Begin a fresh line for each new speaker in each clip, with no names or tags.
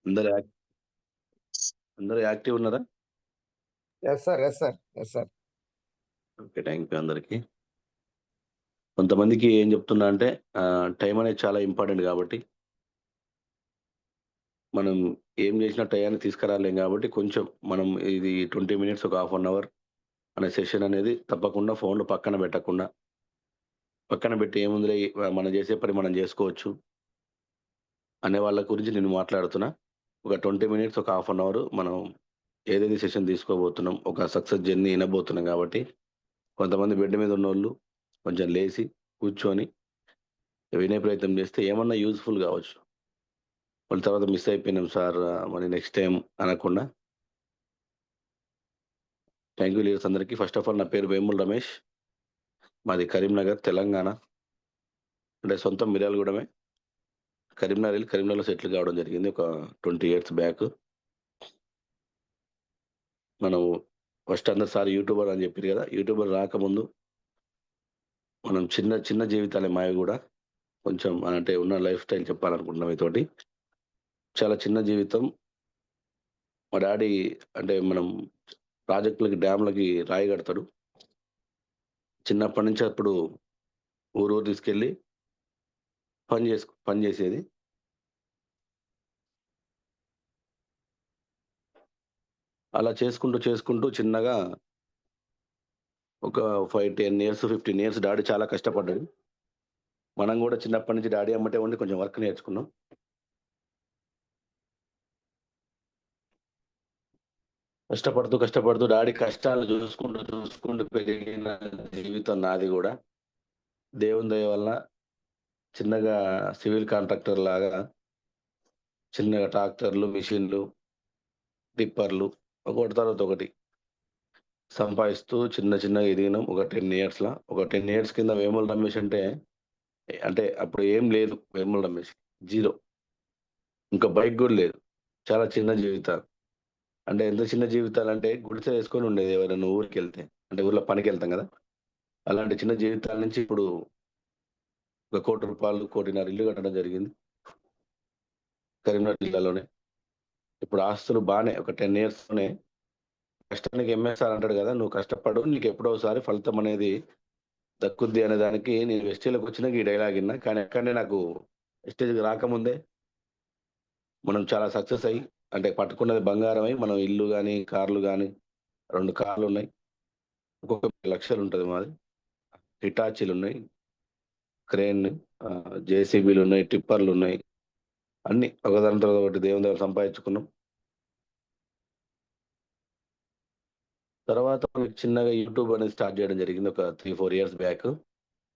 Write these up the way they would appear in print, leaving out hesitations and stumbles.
అందరు యాక్ అందరూ యాక్టివ్ ఉన్నారా?
Yes sir. Yes sir. Yes sir.
Okay. Thank you అందరికి. కొంతమందికి ఏం చెప్తున్నా అంటే టైం అనేది చాలా ఇంపార్టెంట్ గాబట్టి, మనం ఏం చేసినా టయానికి తీసుకురాలేం గాబట్టి, కొంచెం మనం ఇది 20 మినిట్స్ ఒక హాఫ్ అన్ అవర్ అనే సెషన్ అనేది తప్పకుండా ఫోన్‌లు పక్కన పెట్టకుండా, పక్కన పెట్టి ఏముందిలే మనం చేసే పని మనం జేసుకోవచ్చు అనే వాళ్ళ గురించి నేను మాట్లాడుతున్నా. ఒక 20 మినిట్స్ ఒక హాఫ్ అన్ అవర్ మనం ఏదైతే సెషన్ తీసుకోబోతున్నాం, ఒక సక్సెస్ జర్నీ ఇనబోతున్నాం గాబట్టి, కొంతమంది బెడ్ మీద ఉన్నోళ్ళు కొంచెం లేసి, కూర్చొని వినే ప్రయత్నం చేస్తే ఏమన్నా యూజ్‌ఫుల్ గావచ్చు. మళ్ళీ తర్వాత మిస్ అయిపోయినాం సార్ మరి నెక్స్ట్ టైమ్ అనకుండా. థాంక్ యూ లీడర్స్ అందరికి. ఫస్ట్ ఆఫ్ ఆల్ నా పేరు వేముల రమేష్. మాది కరీంనగర్, తెలంగాణ. అంటే సొంతం మిర్యాలగూడమే. కరీంనగర్ ఎళ్లి కరీంనగర్‌లో సెటిల్ కావడం జరిగింది ఒక 20 ఇయర్స్ బ్యాక్. మనం ఫస్ట్ అందరూ సార్ యూట్యూబర్ అని చెప్పిర్రు గదా! యూట్యూబర్ రాకముందు మనం చిన్న చిన్న జీవితాలే మావి గూడా. కొంచెం అంటే ఉన్న లైఫ్ స్టైల్ చెప్పాలనుకుంటున్నా మీతోటి. చాలా చిన్న జీవితం. మా డ్యాడీ అంటే మనం ప్రాజెక్ట్‌లకి, డ్యామ్‌లకి రాయి కడతాడు. చిన్నప్పటి నుంచి అప్పుడు ఊరూరు తీసుకెళ్ళి పని చేసేది. అలా చేసుకుంటూ చిన్నగా ఒక 5, 10 ఇయర్స్, 15 ఇయర్స్ డ్యాడీ చాలా కష్టపడ్డాడు. మనం గూడా చిన్నప్పటి నుంచి డ్యాడీ ఎమ్మటే ఉండి కొంచెం వర్క్ నేర్చుకున్నాం. కష్టపడుతూ డ్యాడీ కష్టాలు చూసుకుంటూ పెరిగిన జీవితం నాది గూడా. దేవుని దయ వలన చిన్నగా సివిల్ కాంట్రాక్టర్ లాగా చిన్నగా ట్రాక్టర్లు, మెషిన్‌లు, టిప్పర్లు ఒకటి తర్వాత ఒకటి సంపాదిస్తూ చిన్నగా ఎదిగినాం. ఒక 10 ఇయర్స్‌ల. ఒక 10 ఇయర్స్ కింద వేముల రమేష్ అంటే అప్పుడు ఏం లేదు వేముల రమేష్. జీరో. ఇంకా బైక్ గూడా లేదు. చాలా చిన్న జీవితాలు. అంటే ఎంత చిన్న జీవితాలంటే గుడిసెలేసుకొని ఉండేది ఎవరైనా ఊరికెళ్తే. అంటే ఊర్లో పనికెళ్తాం గదా! అలాంటి చిన్న జీవితాల నుంచి ఇప్పుడు ఒక రూ. 1,00,00,000, 1,50,00,000 ఇల్లు కట్టడం జరిగింది. కరీంనగర్ జిల్లాలోనే. ఇప్పుడు ఆస్తులు బానే ఒక 10 ఇయర్స్‌లోనే కష్టానికి ఎంఎస్ఆర్ అంటాడు గదా! నువ్వు కష్టపడు నీకెప్పుడో ఒకసారి ఫలితం అనేది దక్కుద్ది అనే దానికి నేను వెస్టేజ్‌లోకొచ్చినాక ఈ డైలాగ్ ఇన్నా. కానీ అక్కడనే నాకు వెస్టేజ్‌కి రాకముందే మనం చాలా సక్సెస్ అయ్యి అంటే పట్టుకున్నది బంగారమై మనం ఇల్లు గాని, కార్లు గాని 2 కార్లున్నాయి. ఒక్కొక్క 10,00,000 ఉంటది మాది. హిటాచీలున్నాయి. క్రేన్ జేసీబీలున్నాయి, టిప్పర్లున్నాయి. అన్నీ ఒకదాని తర్వాత ఒకటి దేవుని దయ సంపాదించుకున్నాం. తర్వాత చిన్నగా యూట్యూబ్ అనేది స్టార్ట్ చేయడం జరిగింది. ఒక 3, 4 ఇయర్స్ బ్యాక్.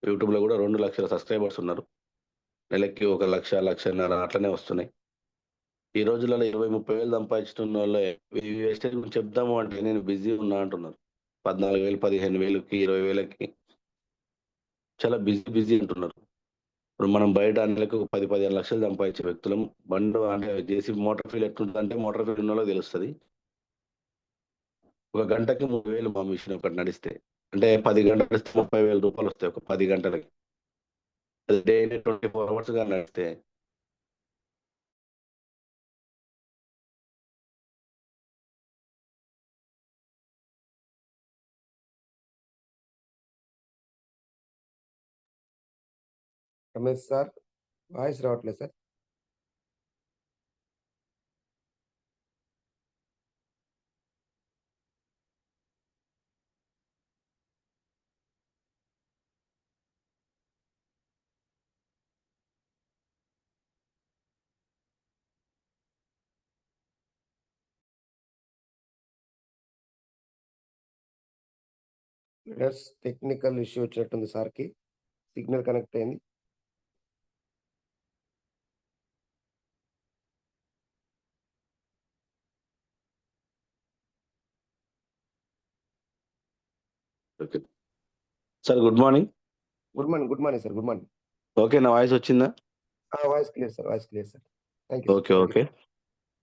యూట్యూబ్‌లో గూడా 2,00,000 సబ్‌స్క్రైబర్స్ ఉన్నారు. నెలకి ఒక 1,00,000, 1,50,000 అట్లనే వస్తున్నాయి. ఈ రోజులలో 20, 30 వేలు సంపాదించుతున్నోళ్ళే ఈ వేస్టేజ్ గురించి చెప్దాము అంటే నేను బిజీగా ఉన్నా అంటున్నారు. 14,000, 15,000కి, 20,000కి చాలా బిజీ అంటున్నారు. ఇప్పుడు మనం బయట నెలకు 10, 15 లక్షలు సంపాదించే వ్యక్తులం. అంటే జేసీబీ మోటార్ ఫీల్ ఎట్లుంటదంటే మోటార్ ఫీల్ ఉన్నోళ్ళకి తెలుస్తది. ఒక గంటకి 3,000 మా మిషన్ ఒకటి నడిస్తే. అంటే 10 గంటలు నడిస్తే రూ. 30,000 వస్తాయి ఒక 10 గంటలకి. అది డైలీ 24 అవర్స్ గాని నడిస్తే
రమేష్ సార్ వాయిస్ రావట్లేదు సార్. లీడర్స్ టెక్నికల్ ఇష్యూ వచ్చినట్టుంది సార్‌కి. సిగ్నల్ కనెక్ట్ అయింది.
Okay. Sir good morning.
Good morning sir. Good morning.
Okay. నా వాయిస్ వచ్చిందా?
Voice clear sir. Voice clear sir. Thank you sir.
Okay.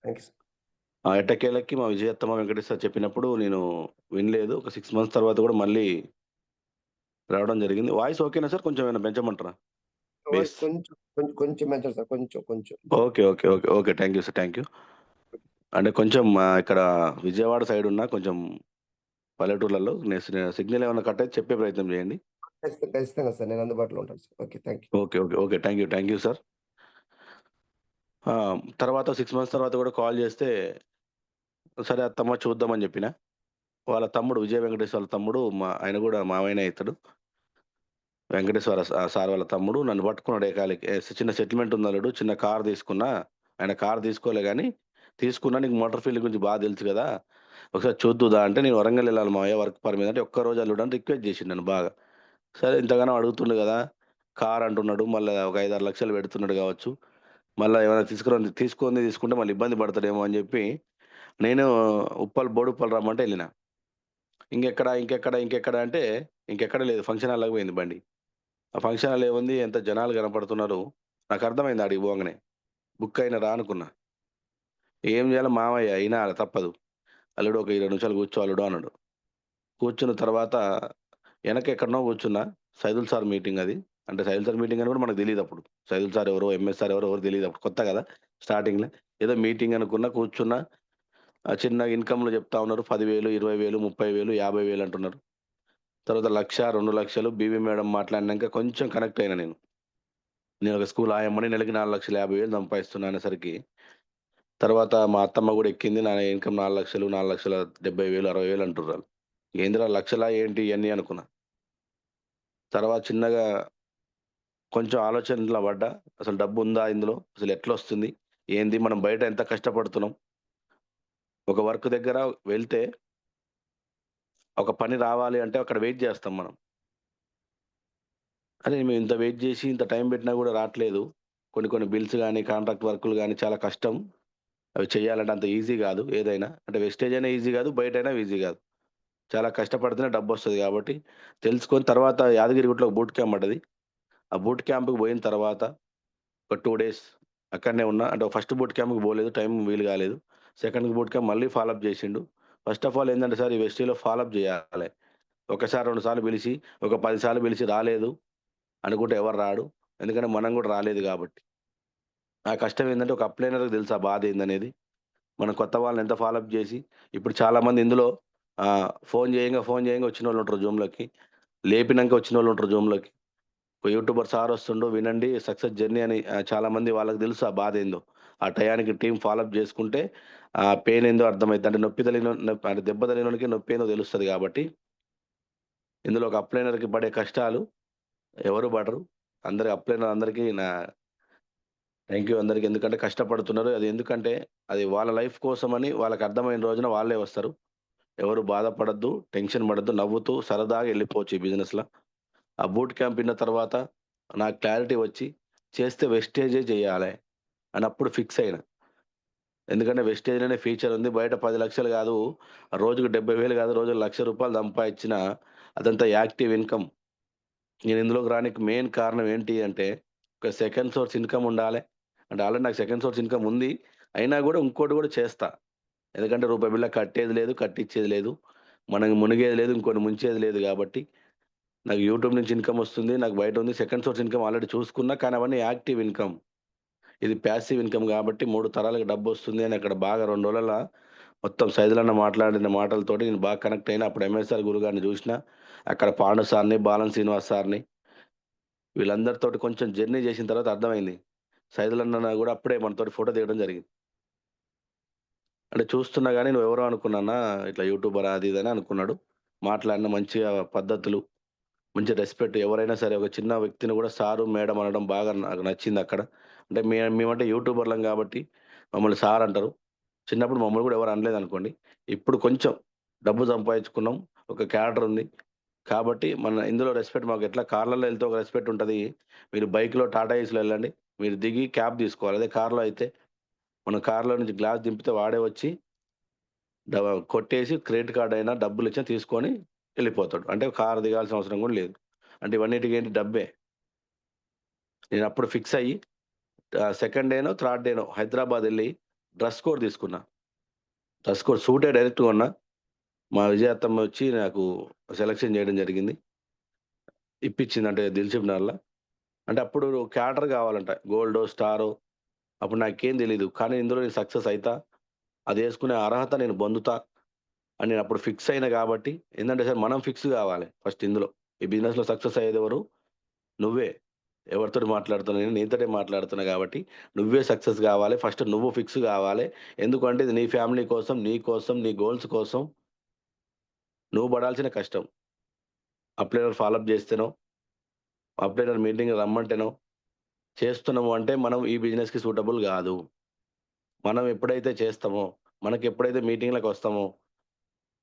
Thank you sir.
ఎట్టకేలకి మా విజయత్తమ్మ వెంకటేష్ సార్ చెప్పినప్పుడు నేను వినలేదు. ఒక 6 మంత్స్ తర్వాత గూడా మళ్ళీ రావడం జరిగింది. వాయిస్ ఓకేనా సార్? కొంచెం ఏమైనా పెంచమంటారా?
Voice
base.
కొంచెం పెంచండి సార్. కొంచెం.
Okay. Thank you sir. Thank you. అంటే కొంచెం ఇక్కడ విజయవాడ సైడ్ ఉన్న కొంచెం పల్లెటూర్లలో సిగ్నల్ ఏమన్నా కట్ అయితే చెప్పే ప్రయత్నం చేయండి.
ఖచ్చితంగా సార్. నేను అందుబాటులో ఉంటాను sir. Okay. Thank you.
Okay. Thank you sir. తర్వాత 6 మంత్స్ తర్వాత కూడా కాల్ చేస్తే, సరే అత్తమ్మ చూద్దామని చెప్పిన. వాళ్ళ తమ్ముడు విజయ వెంకటేష్ వాళ్ళ తమ్ముడు ఆయన కూడా మామయ్యనే అయితాడు. వెంకటేశ్వర సార్ వాళ్ళ తమ్ముడు నన్ను పట్టుకున్నాడు ఏకాలకి. చిన్న సెటిల్మెంట్ ఉంది అల్లుడు. చిన్న కార్ తీసుకున్నా. ఆయన కార్ తీసుకోలే గానీ, తీసుకున్నా నీకు మోటార్ ఫీల్డ్ గురించి బాగా తెలుసు కదా! ఒకసారి చూద్దుదా అంటే, నేను వరంగల్ ఎళ్ళాలి మావయ్య వర్క్ పని మీద అంటే, ఒక్కరోజు అల్లుడు అని రిక్వెస్ట్ చేసిండు నన్ను బాగా. సరే ఇంతగానం అడుగుతుండు కదా! కార్ అంటున్నాడు. మళ్ళా ఒక 5, 6 లక్షలు పెడుతున్నాడు కావచ్చు. మళ్ళా ఏమైనా తీసుకుంటే మళ్ళీ ఇబ్బంది పడతాడేమో అని చెప్పి, నేను బోడుప్పల్ రమ్మంటే ఎళ్ళినా. ఇంకెక్కడ అంటే, ఇంకెక్కడ లేదు. ఫంక్షన్ హాల్‌లోకి పోయింది బండి. ఆ ఫంక్షన్ హాల్ ఏముంది, ఎంత జనాలు కనపడుతున్నారు. నాకర్థమైంది ఆడికి పోంగానే. బుక్ అయినరా అనుకున్నా. ఏం చేయాలి మామయ్య ఇనాల తప్పదు. అల్లుడు ఒక 20 నిమిషాలు కూర్చో అల్లుడు అన్నాడు. కూర్చున్న తర్వాత ఎనకెక్కడనో కూర్చున్నా. సైదుల్ సార్ మీటింగ్ అది. అంటే సైదుల్ సార్ మీటింగ్ అని కూడా మనకు తెలీదప్పుడు. సైదుల్ సార్ ఎవరో, ఎంఎస్ సార్ ఎవరో తెలీదప్పుడు. కొత్త కదా! స్టార్టింగ్‌లో. ఏదో మీటింగ్ అనుకున్నా కూర్చున్నా. చిన్నగా ఇన్‌కమ్‌లు చెప్తా ఉన్నారు. 10,000, 20,000, 30,000, 50,000 అంటున్నారు. తర్వాత 1,00,000, 2,00,000 బీబీ మేడం మాట్లాడినంక కొంచెం కనెక్ట్ అయినా నేను. నేనొక స్కూల్ ఆయమ్మని నెలకి 4,50,000 సంపాదిస్తున్నా అనేసరికి, తర్వాత మా అత్తమ్మ గూడా ఎక్కింది. నా ఇన్‌కమ్ 4,00,000, 4,70,000, 60,000 అంటుర్రాళ్ళు. ఏందిరా లక్షలా ఏంటి ఇయన్నీ అనుకున్నా. తర్వాత చిన్నగా కొంచెం ఆలోచనలో పడ్డా. అసలు డబ్బుందా ఇందులో? అసలు ఎట్లొస్తుంది? ఏంది? మనం బయట ఎంత కష్టపడుతున్నాం? ఒక వర్క్ దగ్గర వెళ్తే, ఒక పని రావాలి అంటే అక్కడ వెయిట్ జేస్తాం మనం. అరే! మేము ఇంత వెయిట్ జేసి, ఇంత టైం పెట్టినా గూడా రాట్లేదు. కొన్ని బిల్స్ గాని, కాంట్రాక్ట్ వర్కులు గాని చాలా కష్టం. అవి చేయాలంటే అంత ఈజీ గాదు ఏదైనా. అంటే వెస్టేజ్ అయినా ఈజీ గాదు, బయటైనా ఈజీ గాదు. చాలా కష్టపడితేనే డబ్బొస్తది గాబట్టి, తెలుసుకొని తర్వాత యాదగిరిగుట్టలో ఒక బూట్ క్యాంప్ పడ్డది. ఆ బూట్ క్యాంప్‌కి పోయిన తర్వాత ఒక 2 డేస్ అక్కడనే ఉన్నా. అంటే ఫస్ట్ బూట్ క్యాంప్‌కి పోలేదు. టైం వీలు గాలేదు. సెకండ్ బూట్ క్యాంప్ మళ్ళీ ఫాలో అప్ జేసిండు. ఫస్ట్ ఆఫ్ ఆల్ ఏందంటే సార్ ఈ వెస్టీలో ఫాలో అప్ జేయాలె. ఒకసారి, 2 సార్లు పిలిచి, ఒక 10 సార్లు పిలిచి రాలేదు అనుకుంటే ఎవరు రాడు. ఎందుకంటే మనం గూడా రాలేదు గాబట్టి. ఆ కష్టం ఏందంటే ఒక అప్‌లైనర్‌కి తెలుసు ఆ బాధేందనేది. మనం కొత్త వాళ్ళని ఎంత ఫాలో అప్ జేసి, ఇప్పుడు చాలామంది ఇందులో ఫోను జేయంగా వచ్చినోళ్ళుంటరు జూమ్‌లోకి. లేపినంక వచ్చినోళ్ళుంటరు జూమ్‌లోకి. ఒక యూట్యూబర్ సార్ వస్తుండు వినండి సక్సెస్ జర్నీ అని చాలామంది వాళ్ళకి తెలుసు ఆ బాధేందో. ఆ టయానికి టీమ్ ఫాలో అప్ జేసుకుంటే పెయిన్ ఏందో అర్థమైద్ది. అంటే అంటే దెబ్బ తగిలినోనికి నొప్పేందో తెలుస్తది గాబట్టి, ఇందులో ఒక అప్‌లైనర్‌కి పడే కష్టాలు ఎవరు పడరు. అప్‌లైనర్ అందరికీ థాంక్ యూ అందరికి. ఎందుకంటే కష్టపడుతున్నారు. అది ఎందుకంటే అది వాళ్ళ లైఫ్ కోసమని వాళ్ళకర్థమైన రోజున వాళ్ళే వస్తారు. ఎవరు బాధపడొద్దు, టెన్షన్ పడొద్దు. నవ్వుతూ సరదాగా ఎళ్ళిపోవచ్చు ఈ బిజినెస్‌ల. ఆ బూట్ క్యాంప్ ఇన్న తర్వాత నాకు క్లారిటీ వచ్చి చేస్తే వెస్టేజే చేయాలె అని అప్పుడు ఫిక్స్ అయినా. ఎందుకంటే వెస్టేజ్‌లోనే ఫ్యూచర్ ఉంది. బయట 10,00,000 కాదు, రోజుకు 70,000 కాదు, రోజుకు రూ. 1,00,000 సంపాదించినా అదంతా యాక్టివ్ ఇన్‌కమ్. నేను ఇందులోకి రానికి మెయిన్ కారణం ఏంటి అంటే, ఒక సెకండ్ సోర్స్ ఇన్‌కమ్ ఉండాలె. అంటే ఆల్రెడీ నాకు సెకండ్ సోర్స్ ఇన్‌కమ్ ఉంది. అయినా గూడా ఇంకోటి గూడా చేస్తా. ఎందుకంటే రూపాయి బిళ్ళ కట్టేది లేదు, కట్టిచ్చేది లేదు. మనం మునిగేది లేదు, ఇంకోడిని ముంచేది లేదు గాబట్టి, నాకు యూట్యూబ్ నుంచి ఇన్‌కమ్ వస్తుంది. నాకు బయట ఉంది. సెకండ్ సోర్స్ ఇన్‌కమ్ ఆల్రెడీ చూసుకున్నా. కానీ అవన్నీ యాక్టివ్ ఇన్‌కమ్. ఇది ప్యాసివ్ ఇన్‌కమ్ గాబట్టి 3 తరాలకి డబ్బొస్తుంది అని అక్కడ బాగా 2 రోజులల్ల మొత్తం సైదులన్న మాట్లాడిన మాటలతోటి నేను బాగా కనెక్ట్ అయినా. అప్పుడు ఎంఎస్ఆర్ గురుగారిని జూషినా. అక్కడ పాండు సార్‌ని, బాలం శ్రీనివాస్ సార్‌ని వీళ్ళందరితోటి కొంచెం జర్నీ చేసిన తర్వాత అర్థమైంది. సైదులన్న గూడా అప్పుడే మనతోటి ఫోటో దిగడం జరిగింది. అంటే చూస్తున్నా గాని నువ్వెవరో అనుకున్నానా, ఇట్లా యూట్యూబరా అది ఇది అని అనుకున్నాడు. మాట్లాడిన మంచిగా పద్ధతులు, మంచి రెస్పెక్ట్ ఎవరైనా సరే ఒక చిన్న వ్యక్తిని గూడా సారు, మేడం అనడం బాగా నాకు నచ్చిందక్కడ. అంటే మేమంటే యూట్యూబర్‌లం గాబట్టి మమ్మల్ని సార్ అంటారు. చిన్నప్పుడు మమ్మల్ని గూడా ఎవరు అనలేదనుకోండి. ఇప్పుడు కొంచెం డబ్బు సంపాదించుకున్నాం. ఒక క్యాడర్ ఉంది. కాబట్టి మన ఇందులో రెస్పెక్ట్ మాకెట్లా కార్‌లలో ఎళ్తే ఒక రెస్పెక్ట్ ఉంటది. మీరు బైక్‌లో టాటా ఏస్‌లో ఎళ్ళండి. మీరు దిగి క్యాబ్ తీసుకోవాలి. అదే కార్‌లో అయితే మనం కార్‌లో నుంచి గ్లాస్ దింపితే వాడే వచ్చి డ కొట్టేసి క్రెడిట్ కార్డ్ అయినా డబ్బులిచ్చినా తీసుకొని ఎళ్ళిపోతాడు. అంటే కారు దిగాల్సిన అవసరం గూడా లేదు. అంటే ఇవన్నిటికేంటి డబ్బే. నేనప్పుడు ఫిక్స్ అయ్యి సెకండ్ డేనో, థర్డ్ డేనో హైదరాబాద్ ఎళ్లి డ్రెస్ కోడ్ తీసుకున్నా. డ్రెస్ కోడ్ సూటే డైరెక్ట్ కొన్నా. మా విజయ అత్తమ్మ వచ్చి నాకు సెలక్షన్ చేయడం జరిగింది. ఇప్పించింది. అంటే దిల్‌సుఖ్ నగర్‌ల. అంటే అప్పుడు క్యాడర్ గావాలంట. గోల్డో, స్టారో అప్పుడు నాకేం తెలీదు. కానీ ఇందులో నేను సక్సెస్ అయితా. అది యేసుకునే అర్హత నేను పొందుతా అని నేనప్పుడు ఫిక్స్ అయినా గాబట్టి ఏందంటే సార్ మనం ఫిక్స్ గావాలి ఫస్ట్ ఇందులో. ఈ బిజినెస్‌లో సక్సెస్ అయ్యేదెవరు? నువ్వే. ఎవరితోటి మాట్లాడుతున్నా నేను నీతోటే మాట్లాడుతున్నా గాబట్టి, నువ్వే సక్సెస్ గావాలి. ఫస్ట్ నువ్వు ఫిక్స్ గావాలి. ఎందుకంటే ఇది నీ ఫ్యామిలీ కోసం, నీ కోసం, నీ గోల్స్ కోసం నువ్వు పడాల్సిన కష్టం. అప్లైనర్ ఫాలో అప్ జేస్తేనో, అప్లైనర్ మీటింగ్‌కి రమ్మంటేనో, చేస్తున్నాము అంటే మనం ఈ బిజినెస్‌కి సూటబుల్ గాదు. మనం ఎప్పుడైతే చేస్తామో, మనకెప్పుడైతే మీటింగ్‌లకొస్తామో,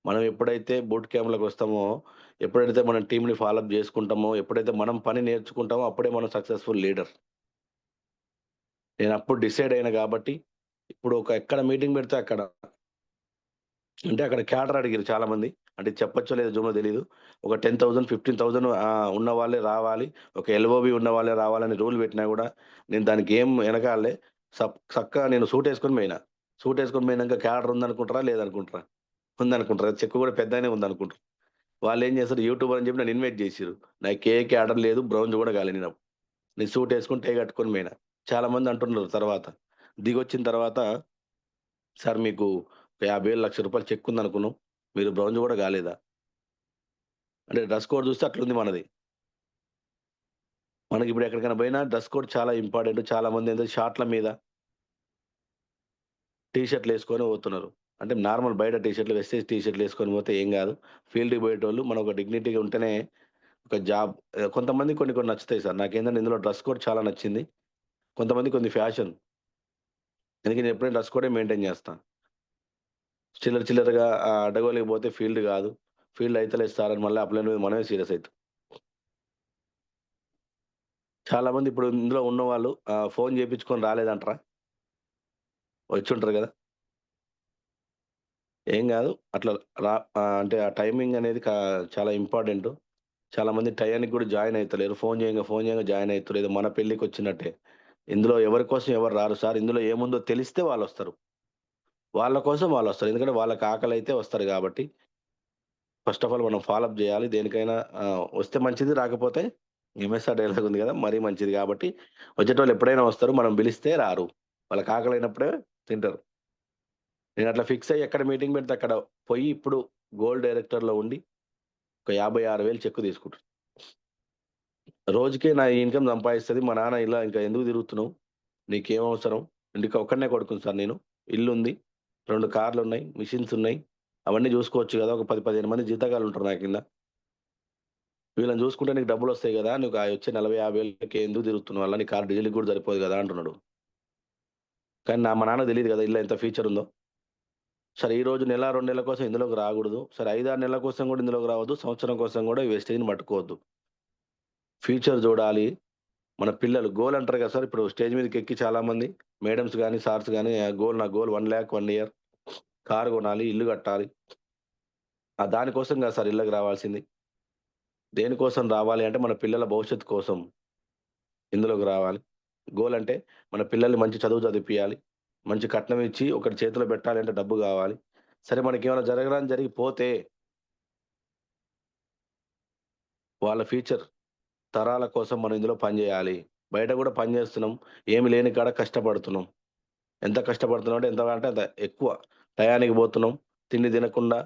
మనం ఎప్పుడైతే బూట్ క్యాంప్‌లకొస్తామో, ఎప్పుడైతే మనం టీమ్‌ని ఫాలో అప్ జేసుకుంటామో, ఎప్పుడైతే మనం పని నేర్చుకుంటామో అప్పుడే మనం సక్సెస్‌ఫుల్ లీడర్. నేనప్పుడు డిసైడ్ అయినా గాబట్టి, ఇప్పుడు ఎక్కడ మీటింగ్ పెడితే అక్కడ అంటే అక్కడ క్యాడర్ అడిగిర్రు చాలామంది. అంటే చెప్పచ్చో లేదో జూమో తెలీదు. ఒక 10,000, 15,000 ఉన్న వాళ్ళే రావాలి. ఒక ఎల్ఓబి ఉన్న వాళ్ళే రావాలని రూల్ పెట్టినా గూడా, నేను దానికి ఏం ఎనకాలే సక్కగా నేను సూటేసుకొని పోయినా. సూటేసుకొని పోయినంక క్యాడర్ ఉందనుకుంటారా? లేదనుకుంటారా? ఉందనుకుంటారు. చెక్ గూడా పెద్దగానే ఉందనుకుంటారు. వాళ్ళేం చేస్తారు యూట్యూబర్ అని చెప్పి నన్ను ఇన్వైట్ చేసిర్రు. నాకు ఏ క్యాడర్ లేదు. బ్రౌన్స్ గూడా కాలే నేను. నేను సూటేసుకొని, టై కట్టుకొని పోయినా. చాలామంది అంటున్నారు తర్వాత. దిగొచ్చిన తర్వాత సార్ మీకు ఒక 50,000, ₹1,00,000 చెక్ ఉందనుకున్నాం. మీరు బ్రౌన్స్ గూడా కాలేదా? అంటే డ్రెస్ కోడ్ చూస్తే అట్లుంది మనది. మనకిప్పుడు ఎక్కడికైనా పోయినా డ్రెస్ కోడ్ చాలా ఇంపార్టెంట్. చాలామందేందో షార్ట్‌ల మీద టీ షర్ట్‌లేసుకొని పోతున్నారు. అంటే నార్మల్ బయట టీ షర్ట్‌లు, వెస్టేజ్ టీ షర్ట్‌లేసుకొని పోతే ఏం గాదు. ఫీల్డ్‌కి పోయేటోళ్ళు మనం ఒక డిగ్నిటీగా ఉంటేనే ఒక జాబ్ కొంతమందికి కొన్ని కొన్ని నచ్చుతాయి సార్. నాకేందంటే ఇందులో డ్రెస్ కోడ్ చాలా నచ్చింది. కొంతమందికి కొన్ని ఫ్యాషన్. అందుకే నేను ఎప్పుడైనా డ్రెస్ కోడే మెయింటైన్ చేస్తా. చిల్లర చిల్లరగా అడ్డగోలుకి పోతే ఫీల్డ్ గాదు. ఫీల్డ్ అయితలేదు సార్ అని మళ్ళీ అప్లైన్ మీద మనమే సీరియస్ అయితాం. చాలామంది ఇప్పుడు ఇందులో ఉన్నవాళ్ళు ఫోను చేపించుకొని రాలేదంటరా? వచ్చుంటారు గదా! ఏం గాదు. అట్లా అంటే ఆ టైమింగ్ అనేది చాలా ఇంపార్టెంటు. చాలామంది టయానికి గూడా జాయిన్ అయితలేరు. ఫోను చేయంగా జాయిన్ అయితుర్రు. ఏదో మన పెళ్ళికొచ్చినట్టే. ఇందులో ఎవరి కోసం ఎవరు రారు సార్. ఇందులో ఏముందో తెలిస్తే వాళ్ళొస్తారు. వాళ్ళ కోసం వాళ్ళొస్తారు. ఎందుకంటే వాళ్ళకి ఆకలైతే వస్తారు గాబట్టి, ఫస్ట్ ఆఫ్ ఆల్ మనం ఫాలో అప్ జేయాలి. దేనికైనా వస్తే మంచిది. రాకపోతే ఎంఎస్ఆర్ డైలాగ్ ఉంది గదా! మరీ మంచిది గాబట్టి, వచ్చేటోళ్ళు ఎప్పుడైనా వస్తారు. మనం పిలిస్తే రారు. వాళ్ళకి ఆకలైనప్పుడే తింటరు. నేనట్లా ఫిక్స్ అయ్యి ఎక్కడ మీటింగ్ పెడితే అక్కడ పోయి ఇప్పుడు గోల్డ్ డైరెక్టర్‌లో ఉండి ఒక 56,000 చెక్ తీసుకుంటున్నా. రోజుకే నా ఇన్‌కమ్ సంపాదిస్తది. మా నాన్న ఇలా ఇంకా ఎందుకు తిరుగుతున్నావు? నీకేం అవసరం? ఇంటికి ఒక్కడినే కొడుకుని సార్ నేను. ఇల్లుంది. 2 కార్లున్నాయి. మిషన్స్ ఉన్నాయి. అవన్నీ చూసుకోవచ్చు గదా! ఒక 10, 15 మంది జీతగాళ్ళుంటారు నా కింద. వీళ్ళని చూసుకుంటే నీకు డబ్బులొస్తాయి గదా! నీకు వచ్చే 40, 50,000కి ఎందుకు తిరుగుతున్నావు? అలా నీ కారు డీజిల్‌కి గూడా సరిపోదు గదా! అంటున్నాడు. కానీ మా నాన్నకి తెలీదు గదా! ఇందులో ఎంత ఫ్యూచర్ ఉందో. సరే ఈరోజు నెల, 2 నెలల కోసం ఇందులోకి రాకూడదు. సరే 5, 6 నెలల కోసం గూడా ఇందులోకి రావద్దు. సంవత్సరం కోసం గూడా ఈ వెస్టేజ్‌ని పట్టుకోవద్దు. ఫ్యూచర్ చూడాలి. మన పిల్లలు గోల్ అంటారు కదా సార్! ఇప్పుడు స్టేజ్ మీదకెక్కి చాలామంది మేడమ్స్ గాని, సార్స్ గాని నా గోల్ 1,00,000 1 ఇయర్ కారు కొనాలి, ఇల్లు కట్టాలి. దానికోసం కాదు సార్ ఇళ్ళకి రావాల్సింది. దేనికోసం రావాలి అంటే మన పిల్లల భవిష్యత్తు కోసం ఇందులోకి రావాలి. గోల్ అంటే మన పిల్లల్ని మంచి చదువు చదివిపియాలి. మంచి కట్నం ఇచ్చి ఒకరి చేతిలో పెట్టాలంటే డబ్బు కావాలి. సరే మనకేమైనా జరగరానిది జరిగిపోతే వాళ్ళ ఫ్యూచర్ తరాల కోసం మనం ఇందులో పని చేయాలి. బయట కూడా పని చేస్తున్నాం. ఏమి లేని కాడ కష్టపడుతున్నాం. ఎంత కష్టపడుతున్నాం అంటే ఎంత అంటే అంత ఎక్కువ. టయానికి పోతున్నాం. తిండి తినకుండా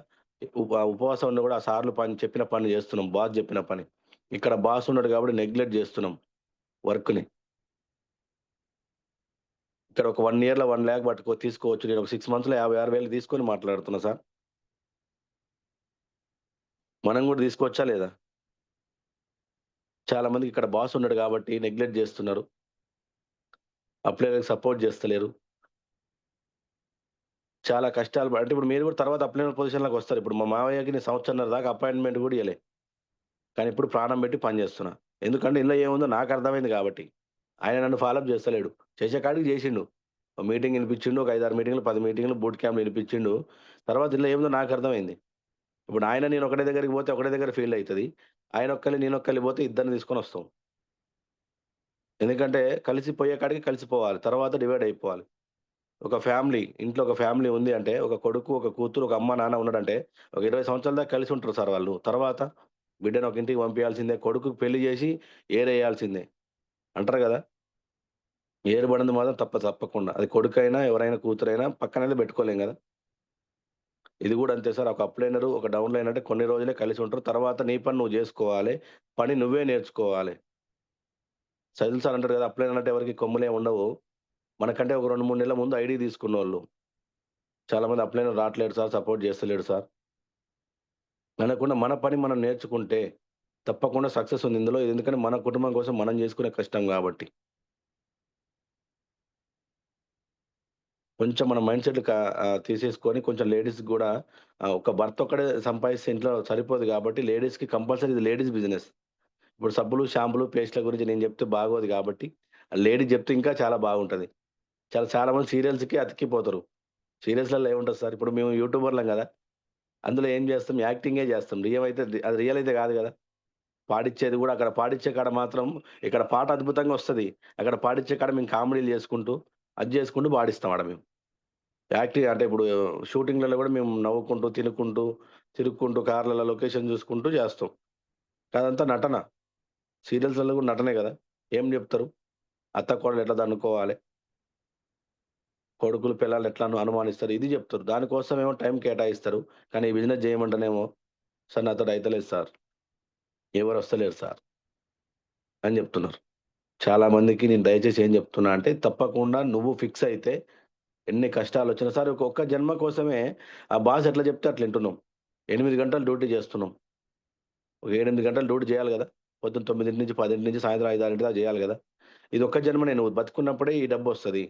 ఉపవాసం ఉండి కూడా ఆ సార్లు చెప్పిన పని చేస్తున్నాం. బాస్ చెప్పిన పని. ఇక్కడ బాస్ ఉన్నాడు కాబట్టి నెగ్లెక్ట్ చేస్తున్నాం వర్క్‌ని. ఇక్కడ ఒక 1 ఇయర్‌లో 1,00,000 తీసుకోవచ్చు. నేను ఒక 6 మంత్స్‌లో 56,000 తీసుకొని మాట్లాడుతున్నా సార్. మనం కూడా తీసుకోవచ్చా లేదా? చాలా మందికి ఇక్కడ బాస్ ఉన్నాడు కాబట్టి నెగ్లెక్ట్ చేస్తున్నారు. అప్లై‌లకు సపోర్ట్ చేస్తలేరు. చాలా కష్టాలు అంటే ఇప్పుడు మీరు కూడా తర్వాత అప్లైనర్ పొజిషన్‌లోకి వస్తారు. ఇప్పుడు మా మావయ్యకి నేను సంవత్సరన్నర దాకా అపాయింట్‌మెంట్ కూడా ఇయ్యలే. కానీ ఇప్పుడు ప్రాణం పెట్టి పని చేస్తున్నా. ఎందుకంటే ఇందులో ఏముందో నాకు అర్థమైంది కాబట్టి. ఆయన నన్ను ఫాలో అప్ చేస్తలేడు. చేసే కాడికి చేసిండు. ఒక మీటింగ్ ఇనిపించిండు. ఒక 5, 6 మీటింగ్‌లు, 10 మీటింగ్‌లు బూట్ క్యాంప్‌లో ఇనిపించిండు. తర్వాత ఇందులో ఏముందో నాకు అర్థమైంది. ఇప్పుడు ఆయన నేను ఒకటే దగ్గరికి పోతే ఒకటే దగ్గర ఫెయిల్ అయితది. ఆయన ఒక్కళ్ళు నేను ఒక్కళ్ళు పోతే ఇద్దరిని తీసుకొనొస్తాం. ఎందుకంటే కలిసి పోయే కాడికి కలిసిపోవాలి. తర్వాత డివైడ్ అయిపోవాలి. ఒక ఫ్యామిలీ ఇంట్లో ఒక ఫ్యామిలీ ఉంది అంటే ఒక కొడుకు, ఒక కూతురు, ఒక అమ్మ, నాన్న ఉన్నాడంటే ఒక 20 సంవత్సరాల దాకా కలిసి ఉంటారు సార్ వాళ్ళు. తర్వాత బిడ్డను ఒక ఇంటికి పంపియాల్సిందే. కొడుకుకి పెళ్లి చేసి ఏరేయాల్సిందే. అంటారు గదా! ఏర్పడింది మాత్రం తప్పకుండా. అది కొడుకైనా, ఎవరైనా కూతురైనా పక్కనైతే పెట్టుకోలేం గదా! ఇది గూడా అంతే సార్. ఒక అప్ లైనరు, ఒక డౌన్ లైనర్ అంటే కొన్ని రోజులే కలిసి ఉంటారు. తర్వాత నీ పని నువ్వు జేసుకోవాలి. పని నువ్వే నేర్చుకోవాలి. సైదులు సార్ అంటారు గదా! అప్ లైనర్ అంటే ఎవరికీ కొమ్ములేమి ఉండవు. మనకంటే ఒక 2, 3 నెలల ముందు ఐడీ తీసుకున్నోళ్ళు. చాలా మంది అప్ లైనర్ రాట్లేదు సార్, సపోర్ట్ జేస్తలేడు సార్ అనకుండా మన పని మనం నేర్చుకుంటే తప్పకుండా సక్సెస్ ఉంది ఇందులో. ఎందుకంటే మన కుటుంబం కోసం మనం జేసుకునే కష్టం గాబట్టి. కొంచెం మన మైండ్ సెట్ తీసేసుకొని కొంచెం లేడీస్‌కి గూడా ఒక భర్త ఒక్కడే సంపాదిస్తే ఇంట్లో సరిపోదు గాబట్టి లేడీస్‌కి కంపల్సరీ ఇది లేడీస్ బిజినెస్. ఇప్పుడు సబ్బులు, షాంపూలు, పేస్ట్‌ల గురించి నేను జెప్తే బాగోదు గాబట్టి, లేడీస్ జెప్తే ఇంకా చాలా బాగుంటది. చాలా మంది సీరియల్స్‌కి అతికిపోతారు. సీరియల్స్‌లలో ఏముంటది సార్, ఇప్పుడు మేము యూట్యూబర్‌లం గదా! అందులో ఏం జేస్తాం, యాక్టింగే జేస్తాం. అది రియల్ అయితే గాదు గదా! పాడిచ్చేది గూడా అక్కడ పాడిచ్చే కాడ మాత్రం ఇక్కడ పాట అద్భుతంగా ఒస్తది. అక్కడ పాడిచ్చే కాడ మేము కామెడీలు జేసుకుంటూ, అది జేసుకుంటూ పాడిస్తాం ఆడ మేము. యాక్టింగ్ అంటే ఇప్పుడు షూటింగ్‌లలో గూడా మేము నవ్వుకుంటూ, తినుకుంటూ, తిరుక్కుంటూ కార్‌లలో లొకేషన్ జూసుకుంటూ జేస్తాం. అదంతా నటన. సీరియల్స్‌లలో గూడా నటనే గదా! ఏం జెప్తరు? అత్త, కోడలు ఎట్లా దన్నుకోవాలి, కొడుకులు, పిల్లల్ని ఎట్లా అనుమానిస్తారు, ఇది జెప్తరు. దానికోసమేమో టైం కేటాయిస్తారు. కానీ ఈ బిజినెస్ జేయమంటేనేమో, "సార్ నాతోటి అయితలేదు సార్. ఎవరొస్తలేరు సార్" అని జెప్తున్నారు. చాలా మందికి నేను దయచేసి ఏం జెప్తున్నా అంటే, తప్పకుండా నువ్వు ఫిక్స్ అయితే ఎన్ని కష్టాలొచ్చినా సరే ఒక్క జన్మ కోసమే ఆ బాస్ ఎట్లా జెప్తే అట్లా ఇంటున్నాం. 8 గంటలు డ్యూటీ జేస్తున్నాం. ఒక 7, 8 గంటలు డ్యూటీ జేయాలి గదా! పొద్దున 9 నుంచి 10 నుంచి సాయంత్రం 5, 6 దాకా జేయాలి గదా! ఇది ఒక్క జన్మనే, నువ్వు బతికున్నప్పుడే ఈ డబ్బొస్తది.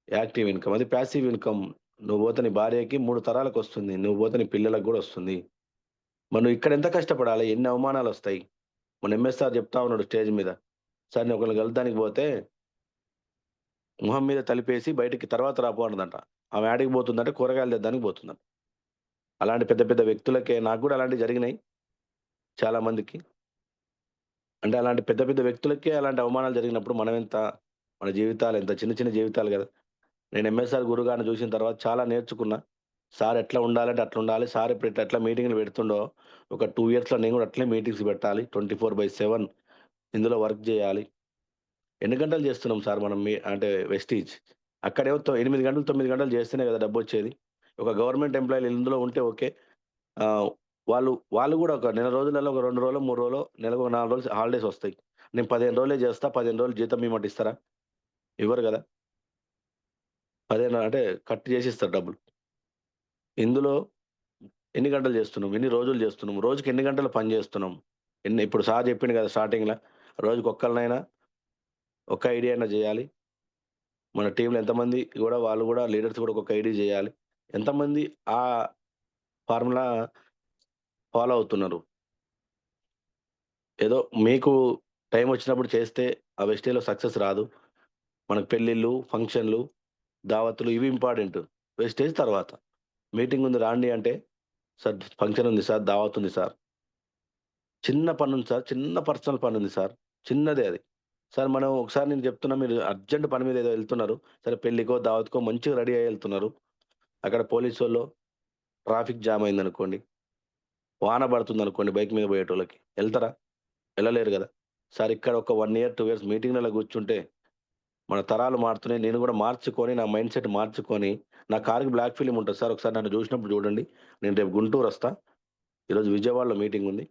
Active income. అది పాసివ్ ఇన్‌కమ్. నువ్వు పోతే నీ భార్యకి 3 తరాలకొస్తుంది. నువ్వు పోతే నీ పిల్లలకి గూడా ఒస్తుంది. మరి నువ్వు ఇక్కడ ఎంత కష్టపడాలి? ఎన్ని అవమానాలొస్తాయి? మొన్న ఎంఎస్ సార్ చెప్తా ఉన్నాడు స్టేజ్ మీద. సార్ నేను ఒకళ్ళని కలవడానికి పోతే మొహం మీద తలిపేసి బయటికి తర్వాత రాపో అన్నదంట. ఆమె యాడికి పోతుందంటే కూరగాయలు తెద్దానికి పోతుందంట. అలాంటి పెద్ద పెద్ద వ్యక్తులకే, నాకు గూడా అలాంటివి జరిగినాయి చాలా మందికి. అంటే అలాంటి పెద్ద పెద్ద వ్యక్తులకే అలాంటి అవమానాలు జరిగినప్పుడు మనమెంత, మన జీవితాలు ఎంత చిన్న చిన్న జీవితాలు గదా! నేను ఎంఎస్ఆర్ గురుగారిని చూసిన తర్వాత చాలా నేర్చుకున్నా. సార్ ఎట్లా ఉండాలంటే అట్లుండాలి. సార్ ఇప్పుడు ఎట్లా మీటింగ్‌లు పెడుతుండో, ఒక 2 ఇయర్స్‌లో నేను గూడా అట్లే మీటింగ్స్ పెట్టాలి. 24/7 ఇందులో వర్క్ జేయాలి. ఎన్ని గంటలు జేస్తున్నాం సార్ మనం అంటే వెస్టీజ్. అక్కడేమో 8 గంటలు, 9 గంటలు జేస్తేనే గదా డబ్బొచ్చేది. ఒక గవర్నమెంట్ ఎంప్లాయీలు ఇందులో ఉంటే ఓకే. ఆహ్, వాళ్ళు గూడా ఒక నెల రోజులలో ఒక 2 రోజులో, 3 రోజులో, నెలకు ఒక 4 రోజులు హాలిడేస్ ఒస్తాయి. నేను 15 రోజులే జేస్తా. 15 రోజులు జీతం ఇయ్యమంటే ఇస్తారా? ఇవ్వరు గదా! 15 అంటే కట్ జేసిస్తారు డబ్బులు. ఇందులో ఎన్ని గంటలు జేస్తున్నాం? ఎన్ని రోజులు జేస్తున్నాం? రోజుకి ఎన్ని గంటలు పని జేస్తున్నాం? ఇప్పుడు సార్ జెప్పిండు గదా! స్టార్టింగ్‌ల రోజుకొక్కళ్ళనైనా ఒక్క ఐడీ అయినా జేయాలి. మన టీమ్‌లో ఎంతమంది గూడా వాళ్ళు గూడా లీడర్స్ గూడా ఒక్కొక్క ఐడీ జేయాలి. ఎంతమంది ఆ ఫార్ములా ఫాలో అవుతున్నారు? ఏదో మీకు టైమొచ్చినప్పుడు చేస్తే ఆ వెస్టేజ్‌లో సక్సెస్ రాదు. మనకు పెళ్ళిళ్ళు, ఫంక్షన్‌లు, దావత్తులు ఇవి ఇంపార్టెంట్. వెస్టేజ్ తర్వాత. మీటింగ్ ఉంది రాండి అంటే, సార్ ఫంక్షన్ ఉంది సార్, దావత్ ఉంది సార్. చిన్న పనుంది సార్. చిన్న పర్సనల్ పనుంది సార్. చిన్నదే అది. సార్ మనం ఒకసారి నేను చెప్తున్నా, మీరు అర్జెంట్ పని మీద ఏదో ఎళ్తున్నారు. సరే పెళ్ళికో, దావత్‌కో మంచిగా రెడీ అయ్యి ఎళ్తున్నారు. అక్కడ పోలీసోళ్ళు ట్రాఫిక్ జామ్ అయిందనుకోండి. వాన పడుతుందనుకోండి బైక్ మీద పోయేటోళ్ళకి. ఎళ్తారా? ఎళ్ళలేరు గదా! సార్ ఇక్కడ ఒక 1 ఇయర్, 2 ఇయర్స్ మీటింగ్‌లలో కూర్చుంటే మన తరాలు మారుతున్నాయి. నేను గూడా మార్చుకొని నా మైండ్ సెట్ మార్చుకొని నా కార్‌కి బ్లాక్ ఫిల్మ్ ఉంటది సార్. ఒకసారి నన్ను జూసినప్పుడు జూడండి. నేను రేపు గుంటూరొస్తా. ఈరోజు విజయవాడలో మీటింగ్ ఉంది.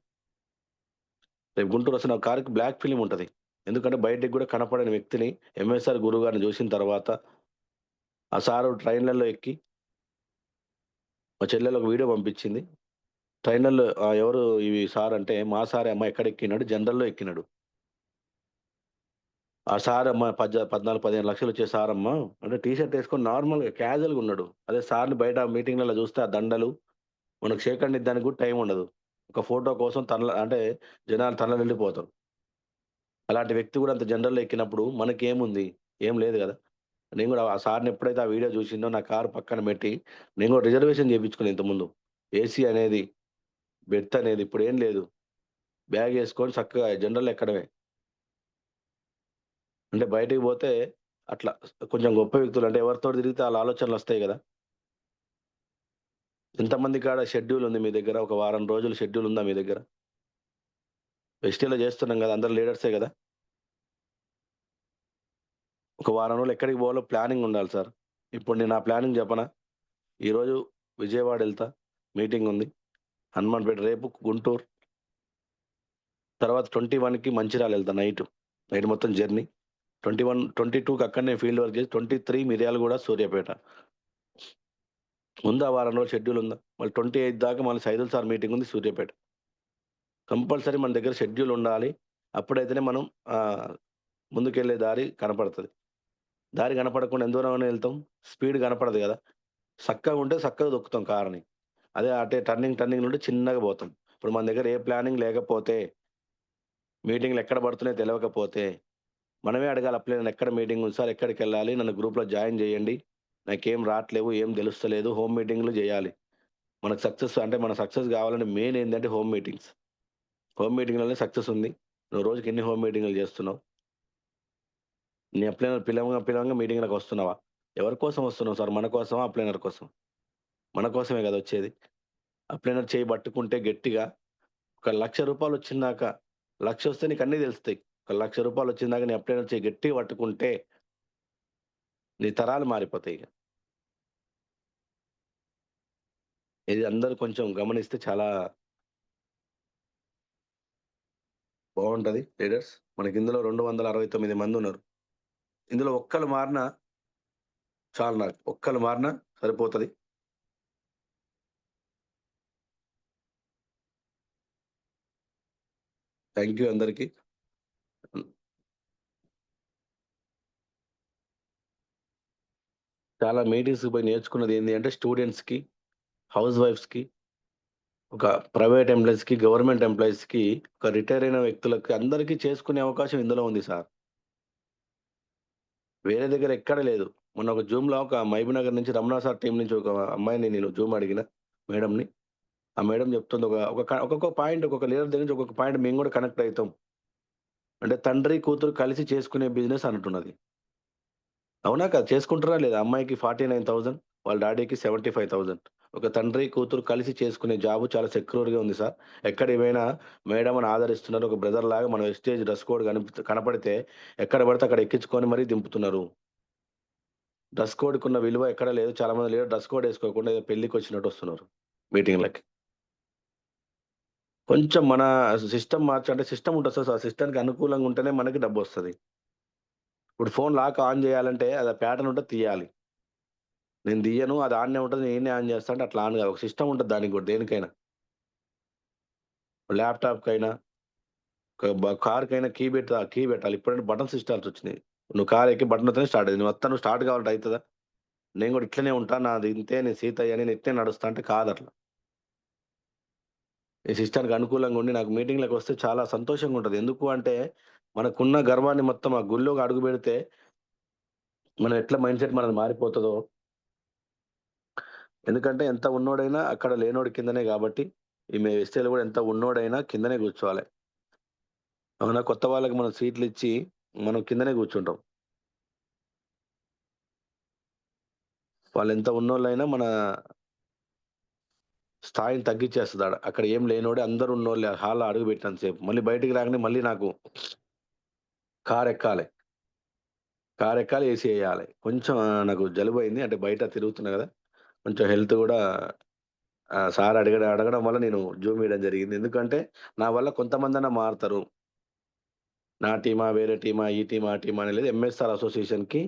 రేపు గుంటూరొస్తే నా కార్‌కి బ్లాక్ ఫిల్మ్ ఉంటది. ఎందుకంటే బయటికి గూడా కనపడని వ్యక్తిని ఎంఎస్ఆర్ గురువుగారిని జూసిన తర్వాత, ఆ సారు ట్రైన్‌లలో ఎక్కి మా చెల్లెలు ఒక వీడియో పంపించింది. ట్రైనర్‌లో ఎవరు ఇవి సార్ అంటే, మా సారే అమ్మ ఎక్కడెక్కినాడు, జనరల్‌లో ఎక్కినాడు. ఆ సార్ అమ్మ 14, 15 లక్షలొచ్చే సారమ్మ అంటే టీ షర్ట్ ఏసుకొని నార్మల్‌గా క్యాజువల్‌గా ఉన్నాడు. అదే సార్‌ని బయట మీటింగ్‌లలో చూస్తే ఆ దండలు, మనకు షేక్ హ్యాండ్ ఇద్దానికి కూడా టైం ఉండదు. ఒక ఫోటో కోసం అంటే జనాలు తల్లడిల్లిపోతారు. అలాంటి వ్యక్తి కూడా అంత జనరల్‌లో ఎక్కినప్పుడు మనకేముంది? ఏం లేదు గదా! నేను గూడా ఆ సార్‌ని ఎప్పుడైతే ఆ వీడియో చూసిండో నా కారు పక్కన పెట్టి, నేను కూడా రిజర్వేషన్ చేపించుకున్నా ఇంతకుముందు. ఏసీ అనేది, బెర్త్ అనేది ఇప్పుడేం లేదు. బ్యాగేసుకొని చక్కగా జనరల్‌లో ఎక్కడమే. అంటే బయటికి పోతే అట్లా కొంచెం గొప్ప వ్యక్తులు అంటే ఎవరితోటి తిరిగితే ఆళ్ళ ఆలోచనలొస్తాయి గదా! ఎంతమంది కాడ షెడ్యూల్ ఉంది మీ దగ్గర? ఒక వారం రోజులు షెడ్యూల్ ఉందా మీ దగ్గర? వెస్టీలో చేస్తున్నాం గదా! అందరూ లీడర్సే గదా! ఒక వారం రోజులు ఎక్కడికి పోవాలో ప్లానింగ్ ఉండాలి సార్. ఇప్పుడు నేను నా ప్లానింగ్ చెప్పనా? ఈరోజు విజయవాడ ఎళ్తా. మీటింగ్ ఉంది. హనుమాన్‌పేట, రేపు గుంటూరు, తర్వాత 21కి మంచిర్యాల ఎళ్తా నైట్. నైట్ మొత్తం జర్నీ. 21, 22కి అక్కడనే ఫీల్డ్ వర్క్ చేసి 23 మిర్యాలగూడ, సూర్యాపేట. ఉందా వారం రోజులు షెడ్యూల్ ఉందా? మళ్ళీ 28 దాకా మళ్ళీ సైదుల్ సార్ మీటింగ్ ఉంది సూర్యాపేట. కంపల్సరీ మన దగ్గర షెడ్యూల్ ఉండాలి. అప్పుడైతేనే మనం ముందుకెళ్ళే దారి కనపడతది. దారి కనపడకుండా ఎంత దూరమైనా ఎళ్తాం. స్పీడ్ కనపడదు గదా! సక్కగా ఉంటే సక్కగా తొక్కుతాం కార్‌ని. అదే అటే టర్నింగ్ నుండి చిన్నగా పోతాం. ఇప్పుడు మన దగ్గర ఏ ప్లానింగ్ లేకపోతే, మీటింగ్‌లు ఎక్కడ పడుతున్నాయో తెలవకపోతే, మనమే అడగాలి అప్లైనర్‌ని ఎక్కడ మీటింగ్ ఉంది సార్? ఎక్కడికెళ్ళాలి? నన్ను గ్రూప్‌లో జాయిన్ చేయండి. నాకేం రాట్లేవు, ఏం తెలుస్తలేదు. హోమ్ మీటింగ్‌లు చేయాలి. మనకు సక్సెస్ అంటే మన సక్సెస్ కావాలంటే మెయిన్ ఏందంటే హోమ్ మీటింగ్స్. హోమ్ మీటింగ్‌లోనే సక్సెస్ ఉంది. నువ్వు రోజుకి ఎన్ని హోమ్ మీటింగ్‌లు చేస్తున్నావు? నీ అప్లైనర్ పిలవంగా మీటింగ్‌లకి వస్తున్నావా? ఎవరి కోసం వస్తున్నావు సార్? మన కోసమా? అప్లైనర్ కోసం? మన కోసమే కదా వచ్చేది. అప్లైనర్ చేయి పట్టుకుంటే గట్టిగా ఒక రూ. 1,00,000 వచ్చిందాక 1,00,000 వస్తే నీకన్నీ తెలుస్తాయి. ఒక రూ. 1,00,000 వచ్చిందాక నీ అప్లైనర్ చేయి గట్టిగా పట్టుకుంటే నీ తరాలు మారిపోతాయిగ. ఇది అందరూ కొంచెం గమనిస్తే చాలా బావుంటది లీడర్స్. మనకిందులో 269 మందున్నారు. ఇందులో ఒక్కళ్ళు మారినా చాలు నాకు. ఒక్కళ్ళు మారినా సరిపోతది. థాంక్ యూ అందరికి. హ్మ్. చాలా మీటింగ్స్‌కి పోయి నేర్చుకున్నదేంది అంటే స్టూడెంట్స్‌కి, హౌస్ వైఫ్స్‌కి, ఒక ప్రైవేట్ ఎంప్లాయీస్‌కి, గవర్నమెంట్ ఎంప్లాయీస్‌కి, ఒక రిటైర్ అయిన వ్యక్తులకి అందరికీ చేసుకునే అవకాశం ఇందులో ఉంది సార్. వేరే దగ్గర ఎక్కడ లేదు. మొన్న ఒక జూమ్‌లో ఒక మహబూబ్‌నగర్ నుంచి రమణ సార్ టీమ్ నుంచి ఒక అమ్మాయిని నేను జూమ్ అడిగిన మేడమ్‌ని. ఆ మేడమ్ చెప్తుంది ఒక్కొక్క పాయింట్ ఒక్కొక్క లీడర్ దగ్గర నుంచి ఒక్కొక్క పాయింట్ మేము కూడా కనెక్ట్ అయితాం. అంటే తండ్రి, కూతురు కలిసి చేసుకునే బిజినెస్ అంటున్నది. అవునా కాదా? చేసుకుంటారా లేదా? అమ్మాయికి 49,000 వాళ్ళ డ్యాడీకి 75,000. ఒక తండ్రి, కూతురు కలిసి చేసుకునే జాబ్ చాలా సెక్యూర్‌గా ఉంది సార్. ఎక్కడికి పోయినా మేడమ్‌ని ఆదరిస్తున్నారు. ఒక బ్రదర్‌లాగా మన వెస్టేజ్ డ్రెస్ కోడ్ కనపడితే ఎక్కడ పడితే అక్కడ ఎక్కించుకొని మరీ దింపుతున్నారు. డ్రెస్ కోడ్‌కున్న విలువ ఎక్కడ లేదు. చాలామంది లీడర్ డ్రెస్ కోడ్ ఏసుకోకుండా ఏదో పెళ్ళికొచ్చినట్టు వస్తున్నారు మీటింగ్‌లకి. కొంచెం మన సిస్టమ్ అంటే సిస్టమ్ ఉంటది సార్. ఆ సిస్టమ్‌కి అనుకూలంగా ఉంటేనే మనకి డబ్బొస్తది. ఇప్పుడు ఫోన్ లాక్ ఆన్ చేయాలంటే అది ప్యాటర్న్ ఉంటే తీయాలి. నేను తీయను. అది ఆన్‌నే ఉంటది. నేనే ఆన్ చేస్తా అంటే అట్లా ఆన్ కాదు. ఒక సిస్టమ్ ఉంటది దానికి కూడా దేనికైనా. ల్యాప్‌టాప్‌కైనా, కార్‌కైనా కీ పెట్టాలి. ఇప్పుడంటే బటన్ సిస్టమ్స్ వచ్చినాయి. నువ్వు కార్ ఎక్కి బటన్ నొత్తేనే స్టార్ట్ అయ్యిద్ది. నువ్వు స్టార్ట్ కావాలంటే అయితదా? నేను కూడా ఇట్లనే ఉంటా. నాది ఇంతే. నేను సీతయ్య నేను ఇట్లనే నడుస్తా అంటే కాదట్లా. ఈ సిస్టమ్‌కి అనుకూలంగా ఉండి నాకు మీటింగ్‌లకొస్తే చాలా సంతోషంగా ఉంటది. ఎందుకు అంటే మనకున్న గర్వాన్ని మొత్తం ఆ గుళ్ళోకి అడుగుపెడితే మనం ఎట్లా మైండ్‌సెట్ మనది మారిపోతదో ఎందుకంటే ఎంత ఉన్నోడైనా అక్కడ లేనోడి కిందనే గాబట్టి, ఈమె ఎస్‌టీ‌లో గూడా ఎంత ఉన్నోడైనా కిందనే గూర్చోవాలె. అవునా? కొత్త వాళ్ళకి మనం సీట్లిచ్చి, మనం కిందనే గూర్చుంటాం. వాళ్ళెంత ఉన్నోళ్ళైనా మన స్థాయిని తగ్గిచ్చేస్తదాడ. అక్కడ ఏం లేనోడే అందరూ ఉన్నోళ్ళే హాల్‌లో అడుగుబెట్టినంత సేపు. మళ్ళీ బయటికి రాగానే మళ్ళీ నాకు కారెక్కాలే. కారెక్కాలి, ఏసీ ఎయ్యాలె. కొంచెం నాకు జలుబయింది. అంటే బయట తిరుగుతున్నా గదా! కొంచెం హెల్త్ గూడా సార్ అడగడం వల్ల నేను జూమ్ ఇయడం జరిగింది. ఎందుకంటే, నా వల్ల కొంతమందన్నా మారతారు. నా టీమా, వేరే టీమా, ఈ టీమా, ఆ టీమా అని లేదు. ఎంఎస్ఆర్ అసోసియేషన్‌కి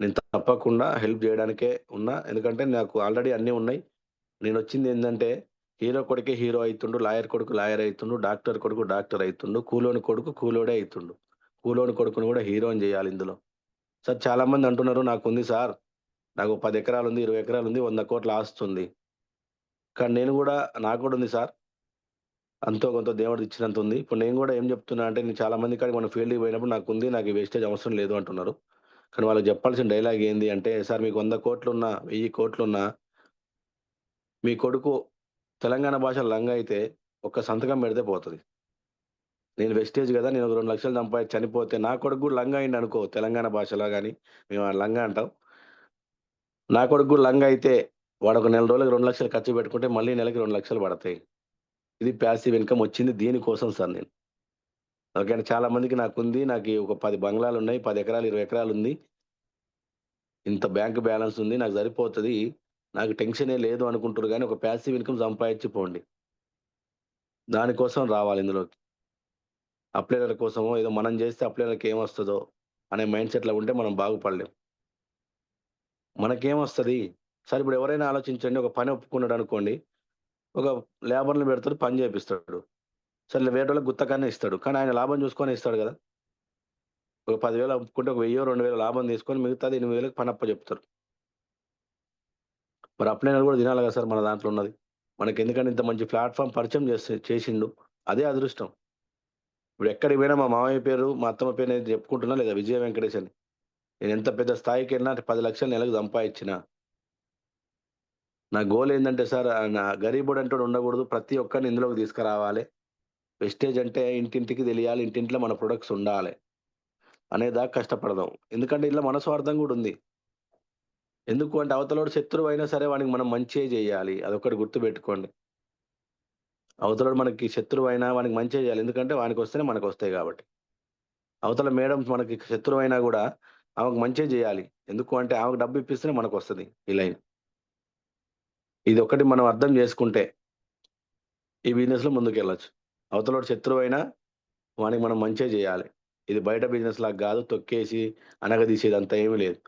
నేను తప్పకుండా హెల్ప్ జేయడానికే ఉన్నా. ఎందుకంటే, నాకు ఆల్రెడీ అన్నీ ఉన్నాయి. నేనొచ్చిందేందంటే, హీరో కొడుకే హీరో అయితుండు, లాయర్ కొడుకు లాయర్ అయితుండు, డాక్టర్ కొడుకు డాక్టర్ అయితుండు, కూలోని కొడుకు కూలోడే అయితుండు. కూలోని కొడుకుని గూడా హీరోని జేయాలి ఇందులో. సార్ చాలామంది అంటున్నారు, "నాకుంది సార్. నాకు 10 ఎకరాలుంది, 20 ఎకరాలుంది, 100,00,00,000 ఆస్తుంది. కానీ నేను గూడా నాకు గూడా ఉంది సార్. అంతో కొంతో దేవుడిచ్చినంతుంది. ఇప్పుడు నేను గూడా ఏం జెప్తున్నా అంటే, నేను చాలా మంది కాడికి మనం ఫీల్డ్‌కి పోయినప్పుడు నాకుంది. నాకు ఈ వేస్టేజ్ అవసరం లేదు అంటున్నారు. కానీ వాళ్ళకి జెప్పాల్సిన డైలాగ్ ఏంది అంటే, సార్ మీకు 100,00,00,000 1000,00,00,000 మీ కొడుకు తెలంగాణ భాషలో లంగా అయితే ఒక్క సంతకం బెడితే పోతది. నేను వెస్టేజ్ గదా! నేను ఒక 2,00,000 సంపాదించి చనిపోతే నా కొడుకు గూడా లంగా అయిండనుకో తెలంగాణ భాషలో గాని, మేము లంగా అంటాం. నా కొడుకు గూడా లంగా అయితే వాడొక నెల రోజులకి 2,00,000 ఖర్చు పెట్టుకుంటే మళ్ళీ నెలకి 2,00,000 పడతాయి. ఇది ప్యాసివ్ ఇన్‌కమ్ వచ్చింది దీనికోసం సార్ నేను. ఓకేనా. చాలా మందికి నాకుంది. నాకి ఒక 10 బంగ్లాలున్నాయి. 10 ఎకరాలు, 20 ఎకరాలుంది. ఇంత బ్యాంక్ బ్యాలెన్స్ ఉంది. నాకు సరిపోతది. నాకు టెన్షనే లేదు అనుకుంటుర్రు గానీ, ఒక ప్యాసివ్ ఇన్‌కమ్ సంపాదించి పోండి. దానికోసం రావాలి ఇందులోకి. అప్లైల కోసమో, ఏదో మనం జేస్తే అప్లైలకి ఏమొస్తదో అనే మైండ్ సెట్‌లో ఉంటే మనం బాగుపడలేం. మనకేమొస్తది? సరే ఇప్పుడు ఎవరైనా ఆలోచించండి. ఒక పని ఒప్పుకున్నాడనుకోండి. ఒక లేబర్‌ని పెడతాడు. పని చేపిస్తాడు. సర్లే వేరేటోళ్ళకి గుత్తకన్నా ఇస్తాడు. కానీ ఆయన లాభం చూసుకొనే ఇస్తాడు గదా! ఒక 10,000 ఒప్పుకుంటే ఒక 1000, 2000 లాభం తీసుకొని మిగతాది 8,000కి పని అప్పజెప్తారు. మరి అప్లైనర్ గూడా తినాలి గదా సార్ మన దాంట్లో ఉన్నది. మనకెందుకంటే ఇంత మంచి ప్లాట్‌ఫార్మ్ పరిచయం చేసిండు. అదే అదృష్టం. ఇప్పుడు ఎక్కడికి పోయినా మా మామయ్య పేరు, మా అత్తమ్మ పేరు నేను చెప్పుకుంటున్నా లేదా విజయ వెంకటేష్ అని. నేనెంత పెద్ద స్థాయికెళ్ళినా అంటే 10,00,000 నెలకు సంపాదించినా, నా గోల్ ఏందంటే సార్ నా గరీబుడంటోడు ఉండకూడదు. ప్రతి ఒక్కరిని ఇందులోకి తీసుకురావాలే. వెస్టేజ్ అంటే ఇంటింటికి తెలియాలి. ఇంటింట్లో మన ప్రొడక్ట్స్ ఉండాలే. అనేదాకా కష్టపడదాం. ఎందుకంటే ఇందులో మన స్వార్థం గూడా ఉంది. ఎందుకు అంటే అవతలోడు శత్రువైనా సరే వానికి మనం మంచే జేయాలి. అదొక్కటి గుర్తుపెట్టుకోండి. అవతలోడు మనకి శత్రువైనా వానికి మంచే జేయాలి. ఎందుకంటే వానికొస్తేనే మనకొస్తాయి గాబట్టి. అవతల మేడం మనకి శత్రువైనా గూడా ఆమెకు మంచే జేయాలి. ఎందుకు అంటే ఆమెకు డబ్బు ఇప్పిస్తేనే మనకొస్తది ఈ లైన్. ఇదొక్కటి మనం అర్థం జేసుకుంటే ఈ బిజినెస్‌లో ముందుకెళ్ళొచ్చు. అవతలోడు శత్రువైనా వానికి మనం మంచే జేయాలి. ఇది బయట బిజినెస్ లాగా గాదు. తొక్కేసి అణగదీసేదంతా ఏమీ లేదు.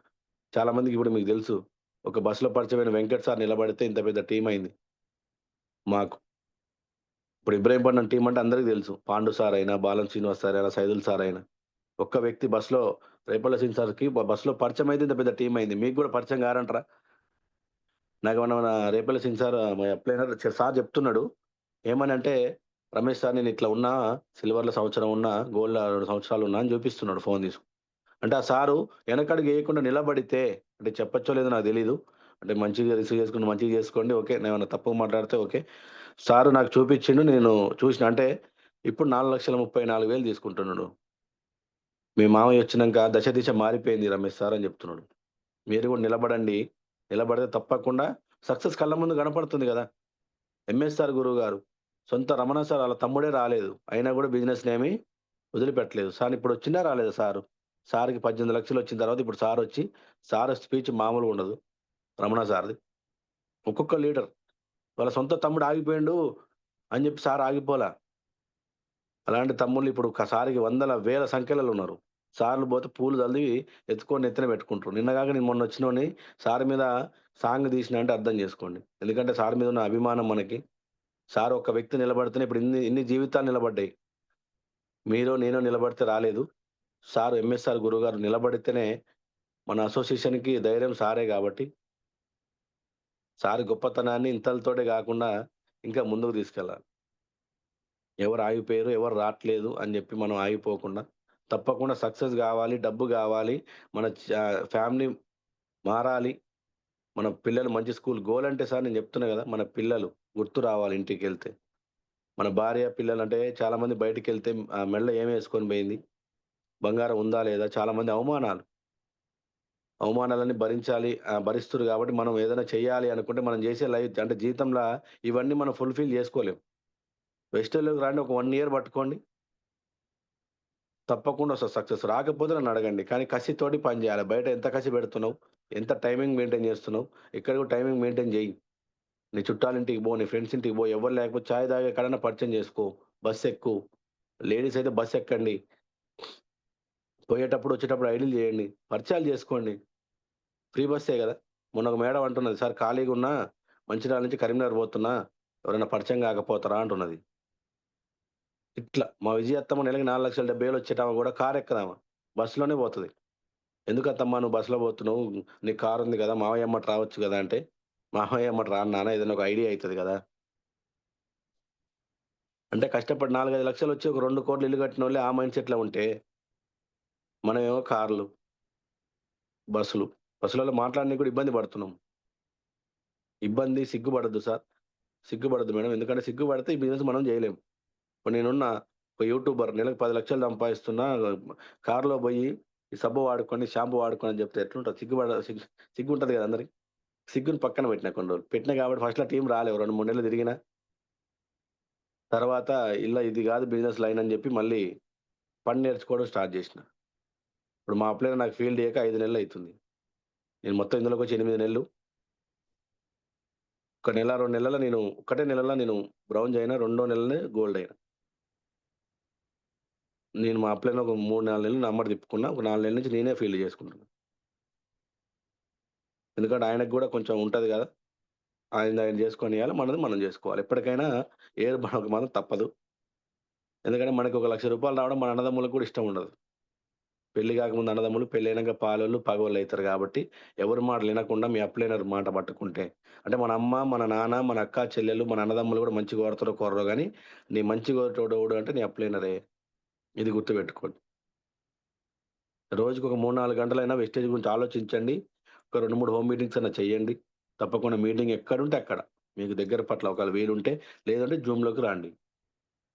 చాలా మందికి ఇప్పుడు మీకు దెలుసు. ఒక బస్‌లో పరిచయమైన వెంకట్ సార్ నిలబడితే ఇంత పెద్ద టీమయింది మాకు. ఇప్పుడు ఇబ్రహీంపట్నం టీమ్ అంటే అందరికి తెలుసు. పాండు సార్ అయినా, బాలం శ్రీనివాస్ సార్ అయినా, సైదుల్ సార్ అయినా. ఒక్క వ్యక్తి బస్‌లో రేపల్ల సింగ్ సార్‌కి బస్‌లో పరిచయం అయితే ఇంత పెద్ద టీమ్ అయింది. మీకు గూడా పరిచయం గారంటారా? నాకు మన రేపల్ల సింగ్ సార్ మా ఎప్లైనర్ సార్ చెప్తున్నాడు. ఏమనంటే, "రమేష్ సార్ నేనిట్లా ఉన్నా, సిల్వర్‌లో సంవత్సరం ఉన్నా, గోల్డ్‌లో 2 సంవత్సరాలు ఉన్నా" అని చూపిస్తున్నాడు ఫోన్ తీసుకొని. అంటే ఆ సారు వెనకడుగేయకుండా నిలబడితే అంటే చెప్పచ్చో లేదో నాకు తెలీదు. అంటే మంచిగా రిసీవ్ చేసుకుంటే మంచిగా చేసుకోండి. ఓకే. నేనేమన్నా తప్పుగా మాట్లాడితే ఓకే. సారు నాకు చూపిచ్చిండు. నేను చూసిన. అంటే ఇప్పుడు 4,34,000 తీసుకుంటున్నాడు. మీ మామయ్య వచ్చినంక దశ దిశ మారిపోయింది రమేష్ సార్ అని చెప్తున్నాడు. మీరు కూడా నిలబడండి. నిలబడితే తప్పకుండా సక్సెస్ కళ్ళ ముందు కనపడుతుంది గదా! ఎంఎస్ సార్ గురువుగారు. సొంత రమణ సార్ ఆళ్ళ తమ్ముడే రాలేదు. అయినా గూడా బిజినెస్‌నేమి వదిలిపెట్టలేదు. సార్ ఇప్పుడొచ్చిండా రాలేదా సారు? సార్‌కి 18,00,000 వచ్చిన తర్వాత ఇప్పుడు సారొచ్చి సార్ స్పీచ్ మామూలుగుండదు. రమణ సార్‌ది. ఒక్కొక్క లీడర్ వాళ్ళ సొంత తమ్ముడు ఆగిపోయిండు అని జెప్పి సార్ ఆగిపోలా. అలాంటి తమ్ముళ్ళు ఇప్పుడు సార్‌కి వందల, వేల సంఖ్యలలో ఉన్నారు. సార్‌లు పోతే పూలు జల్లి ఎత్తుకొని నెత్తిన పెట్టుకుంటారు. నిన్న గాక నేను మొన్నొచ్చినోడిని సార్ మీద సాంగ్ తీసినా అంటే అర్థం జేసుకోండి. ఎందుకంటే సార్ మీద ఉన్న అభిమానం మనకి. సార్ ఒక్క వ్యక్తి నిలబడితేనే ఇప్పుడు ఇన్ని జీవితాలు నిలబడ్డాయి. మీరో, నేనో నిలబడితే రాలేదు. సార్ ఎంఎస్ఆర్ గురువుగారు నిలబడితేనే మన అసోసియేషన్‌కి ధైర్యం సారే గాబట్టి, సార్ గొప్పతనాన్ని ఇంతలతోటే గాకుండా ఇంకా ముందుకు తీసుకెళ్ళాలి. ఎవరు ఆగిపోయారు, ఎవరు రాట్లేదు అని జెప్పి మనం ఆగిపోకుండా, తప్పకుండా సక్సెస్ గావాలి, డబ్బు గావాలి, మన ఫ్యామిలీ మారాలి, మన పిల్లలు మంచి స్కూల్ గోల్ అంటే సార్ నేను జెప్తున్నా గదా! మన పిల్లలు గుర్తు రావాలి ఇంటికెళ్తే. మన భార్య, పిల్లలంటే చాలామంది బయటికెళ్తే మెడలో ఏమేసుకొని బోయింది, బంగారం ఉందా లేదా, చాలామంది అవమానాలు. అవమానాలన్నీ భరించాలి. భరిస్తుర్రు గాబట్టి మనం ఏదైనా చేయాలి అనుకుంటే మనం జేసే అంటే జీవితంలో ఇవన్నీ మనం ఫుల్‌ఫిల్ జేసుకోలేం. వెస్టర్న్‌లోకి రండి ఒక 1 ఇయర్ పట్టుకోండి. తప్పకుండా వస్తది సక్సెస్. రాకపోతే నన్నడగండి. కానీ కసితోటి పని జేయాలి. బయట ఎంత కసి పెడుతున్నావు? ఎంత టైమింగ్ మెయింటైన్ జేస్తున్నావు? ఇక్కడ గూడా టైమింగ్ మెయింటైన్ జెయ్యి. నీ చుట్టాలింటికి బో, నీ ఫ్రెండ్స్ ఇంటికి బో. ఎవ్వరు లేకపోతే చాయ్ తాగే కాడన్నా పరిచయం జేసుకో. బస్ ఎక్కు. లేడీస్ అయితే బస్ ఎక్కండి. పోయేటప్పుడు, వచ్చేటప్పుడు ఐడిల్ జేయండి. పరిచయాలు జేసుకోండి. ఫ్రీ బస్సే గదా! మొన్న ఒక మేడం అంటున్నది, "సార్ ఖాళీగున్నా మంచిర్యాల నుంచి కరీంనగర్ పోతున్నా. ఎవరైనా పరిచయం గాకపోతారా?" అంటున్నది. ఇట్లా మా విజయత్తమ్మ నెలకి 4,70,000 వచ్చేటామె గూడా కారెక్కదామ. బస్‌లోనే పోతది. "ఎందుకత్తమ్మా నువ్వు బస్‌లో పోతున్నావు? నీకు కారుంది గదా! మావయ్య ఎమ్మట రావచ్చు గదా!" అంటే, "మావయ్య ఎమ్మట రాను నాన్న ఏదైనా ఒక ఐడియా అయితది గదా!" అంటే కష్టపడి 4, 5 లక్షలొచ్చి ఒక 2,00,00,000 ఇల్లు కట్టినోళ్ళే ఆ మైండ్ సెట్‌లో ఉంటే, మనమేమో కార్లు, బస్సులు. బస్సులలో మాట్లాడనీకి కూడా ఇబ్బంది పడుతున్నాం. ఇబ్బంది, సిగ్గుపడొద్దు సార్. సిగ్గుపడొద్దు మేడం. ఎందుకంటే సిగ్గుపడితే ఈ బిజినెస్ మనం జేయలేం. ఇప్పుడు నేనున్నా ఒక యూట్యూబర్ నెలకు 10,00,000 సంపాదిస్తున్నా. కార్‌లో బోయి ఈ సబ్బు వాడుకోండి, షాంపూ వాడుకోండి అని జెప్తే ఎట్లుంటది? సిగ్గుంటది గదా అందరికి. సిగ్గుని పక్కన పెట్టినా కొన్ని రోజులు. పెట్టినా కాబట్టి ఫస్ట్‌లో టీమ్ రాలే. ఓ 2, 3 నెలలు తిరిగినా. తర్వాత ఇది గాదు బిజినెస్ లైన్ అని జెప్పి మళ్ళీ పని నేర్చుకోవడం స్టార్ట్ జేసినా. ఇప్పుడు మా అప్లైనర్ నాకు ఫీల్డ్ ఇయ్యక 5 నెలలయితుంది. నేను మొత్తం ఇందులోకొచ్చి 8 నెలలు. ఒక నెల, 2 నెలల్లో నేను ఒక్కటే నెలలో నేను బ్రౌంజ్ అయినా, రెండో నెలనే గోల్డ్ అయినా. నేను మా అప్లైన్‌లో ఒక 3, 4 నెలలు నా ఎమ్మట తిప్పుకున్నా. ఒక 4 నెలల నుంచి నేనే ఫీల్డ్ చేసుకుంటున్నా. ఎందుకంటే ఆయనకు గూడా కొంచెం ఉంటది గదా! ఆయనది ఆయన జేసుకొనియాలి. మనది మనం జేసుకోవాలి. ఎప్పటికైనా ఏది మనకు మాత్రం తప్పదు. ఎందుకంటే మనకి ఒక రూ. 1,00,000 రావడం మన అన్నదమ్ములకు గూడా ఇష్టం ఉండదు. పెళ్లి గాకముందు అన్నదమ్ములు, పెళ్లయినంక పాలోళ్ళు, పగోళ్ళయితారు గాబట్టి, ఎవరి మాటలు ఇనకుండా మీ అప్లైనర్ మాట పట్టుకుంటే, అంటే మన అమ్మ, మన నాన్న, మన అక్క, చెల్లెలు, మన అన్నదమ్ములు గూడా మంచిగా కోరతారో కోరరో గానీ, నీ మంచి కోరేటోడు ఎవడు అంటే నీ అప్లైనరే. ఇది గుర్తుపెట్టుకోండి. రోజుకొక 3, 4 గంటలైనా వెస్టేజ్ గురించి ఆలోచించండి. ఒక 2, 3 హోమ్ మీటింగ్స్ అన్నా చేయండి. తప్పకుండా మీటింగ్ ఎక్కడుంటే అక్కడ. మీకు దగ్గర పట్ల ఒకవేళ వీలుంటే, లేదంటే జూమ్‌లోకి రండి.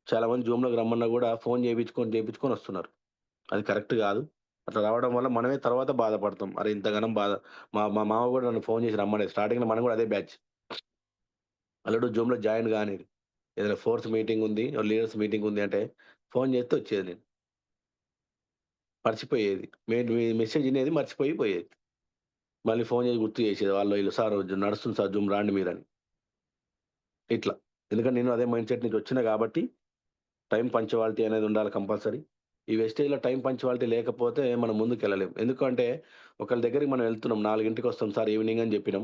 చాలామంది జూమ్‌లోకి రమ్మన్నా గూడా ఫోన్ చేపించుకొని వస్తున్నారు. అది కరెక్ట్ గాదు. అట్లా రావడం వల్ల మనమే తర్వాత బాధపడతాం. అరే! ఇంతగనం బాధ మా మా మామ గూడా నన్ను ఫోన్ చేసి రమ్మనేది. స్టార్టింగ్‌లో మనం గూడా అదే బ్యాచ్. అల్లుడు జూమ్‌లో జాయిన్ గా అనేది. ఏదైనా ఫోర్స్ మీటింగ్ ఉంది, లీడర్స్ మీటింగ్ ఉంది అంటే ఫోన్ చేస్తే వచ్చేది నేను. మర్చిపోయేది. మీ మెసేజ్ ఇనేది మర్చిపోయి పోయేది. మళ్ళీ ఫోన్ చేసి గుర్తు చేసేది. వాళ్ళు ఈళ్ళు సార్ నడుస్తుంది సార్ జూమ్ రాండి మీరని. ఇట్లా. ఎందుకంటే నేను అదే మైండ్ సెట్ నుంచి వచ్చినా గాబట్టి టైమ్ పంక్చువాలిటీ అనేది ఉండాలి కంపల్సరీ. ఈ వెస్టేజ్‌లో టైమ్ పంక్చువాలిటీ లేకపోతే మనం ముందుకెళ్ళలేం. ఎందుకంటే ఒకళ్ళ దగ్గరికి మనం వెళ్తున్నాం 4కి వస్తాం సార్ ఈవినింగ్ అని చెప్పినాం.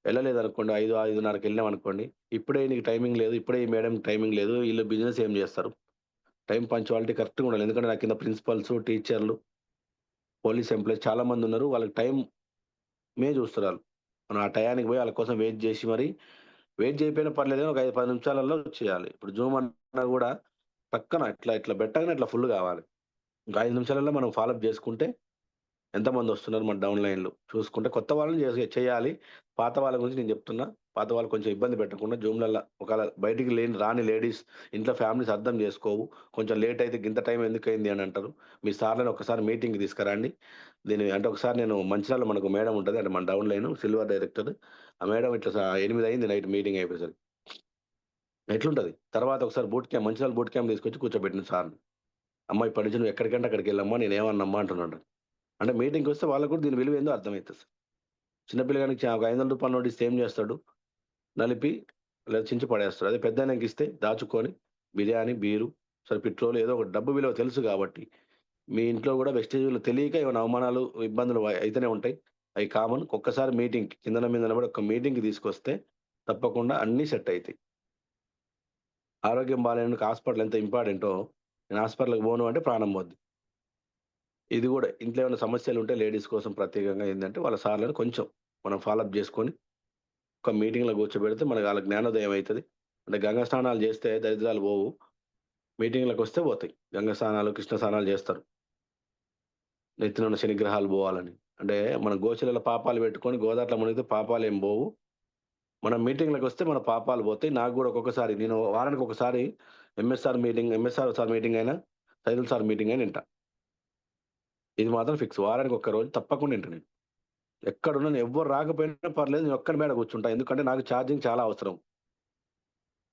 వెళ్ళలేదనుకోండి 5, 5:30కి వెళ్ళామనుకోండి. ఇప్పుడే నీకు టైమింగ్ లేదు. ఇప్పుడే ఈ మేడంకి టైమింగ్ లేదు. ఈళ్ళు బిజినెస్ ఏం చేస్తారు? టైమ్ పంక్చువాలిటీ కరెక్ట్‌గా ఉండాలి. ఎందుకంటే నా కింద ప్రిన్సిపల్స్, టీచర్లు, పోలీస్ ఎంప్లాయీస్ చాలా మంది ఉన్నారు. వాళ్ళకి టైమే చూస్తరాళ్ళు. మనం ఆ టయానికి పోయి ఆళ్ళ కోసం వెయిట్ చేసి మరి వెయిట్ చేయకపోయినా పర్లేదు గానీ ఒక 5, 10 నిమిషాలలో వచ్చేయాలి. ఇప్పుడు జూమ్ అన్నా గూడా పక్కన ఇట్లా పెట్టగానే ఇట్లా ఫుల్ కావాలి. ఇంక 5 నిమిషాలలో మనం ఫాలో అప్ చేసుకుంటే ఎంతమందొస్తున్నారు మన డౌన్ లైన్‌లో చూసుకుంటే కొత్త వాళ్ళని చేయాలి. పాత వాళ్ళ గురించి నేను చెప్తున్నా. పాత వాళ్ళు కొంచెం ఇబ్బంది పెట్టకుండా జూమ్‌లల్ల ఒకవేళ బయటికి రాని లేడీస్ ఇంట్లో ఫ్యామిలీస్ అర్థం చేసుకోవు. కొంచెం లేట్ అయితే గింత టైం ఎందుకయింది అని అంటారు. మీ సార్‌లని ఒక్కసారి మీటింగ్‌కి తీసుకురండి. అంటే ఒకసారి నేను మంచిర్యాలలో మనకు మేడమ్ ఉంటది. అంటే మన డౌన్ లైన్ సిల్వర్ డైరెక్టర్. ఆ మేడమ్ ఇట్లా 8 అయింది నైట్ మీటింగ్ అయిపోయేసరికి. ఎట్లుంటది? తర్వాత ఒకసారి మంచిర్యాల బూట్ క్యాంప్ తీసుకొచ్చి కూర్చోబెట్టిన సార్‌ని. అమ్మ ఇప్పటి నుంచి నువ్వు ఎక్కడికంటే అక్కడికెళ్ళమ్మా నేనేమననమ్మా అంటున్నాడు. అంటే మీటింగ్‌కొస్తే వాళ్ళకి కూడా దీని విలువేందో అర్థమైతది. చిన్న పిల్లగానికి ఒక రూ. 500 నోట్ ఇస్తే ఏం చేస్తాడు? నలిపి లేదా చించి పడేస్తాడు. అదే పెద్దాయనకిస్తే దాచుకొని బిర్యానీ, బీరు, సరే పెట్రోల్ ఏదో ఒకటి డబ్బు విలువ తెలుసు కాబట్టి, మీ ఇంట్లో కూడా వెస్టేజ్‌లో తెలియక ఏమైనా అవమానాలు, ఇబ్బందులు అయితేనే ఉంటాయి. అయి కామన్. ఒక్కసారి మీటింగ్‌కి కిందన మీదన పడి ఒక మీటింగ్‌కి తీసుకొస్తే తప్పకుండా అన్నీ సెట్ అయితాయి. ఆరోగ్యం బాలేనోనికి హాస్పిటల్ ఎంత ఇంపార్టెంటో, నేను హాస్పిటల్‌కి పోను అంటే ప్రాణం పోద్ది. ఇది గూడా ఇంట్లో ఏమైనా సమస్యలుంటే లేడీస్ కోసం ప్రత్యేకంగా ఏందంటే, వాళ్ళ సార్‌లని కొంచెం మనం ఫాలో అప్ జేసుకొని, ఒక మీటింగ్‌లో కూర్చోబెడితే మనకు ఆళ్ళకి జ్ఞానోదయం అయితది. అంటే గంగా స్నానాలు జేస్తే దరిద్రాలు పోవు. మీటింగ్‌లకొస్తే పోతాయి. గంగా స్నానాలు, కృష్ణ స్నానాలు జేస్తారు. నెత్తిన ఉన్న శనిగ్రహాలు బోవాలని. అంటే మనం గోచిలలో పాపాలు పెట్టుకొని గోదాట్లో మునిగితే పాపాలేం బోవు. మనం మీటింగ్‌లకొస్తే మన పాపాలు పోతాయి. నాకు గూడా ఒక్కొక్కసారి నేను వారానికి ఒకసారి ఎంఎస్ఆర్ సార్ మీటింగ్ అయినా, సైదులు సార్ మీటింగ్ అయినా ఇంటా. ఇది మాత్రం ఫిక్స్. వారానికి ఒక్క రోజు తప్పకుండా ఇంట నేను. ఎక్కడున్నా ఎవ్వరు రాకపోయినా పర్లేదు. నేనొక్కడి మేడ కూర్చుంటా. ఎందుకంటే నాకు ఛార్జింగ్ చాలా అవసరం.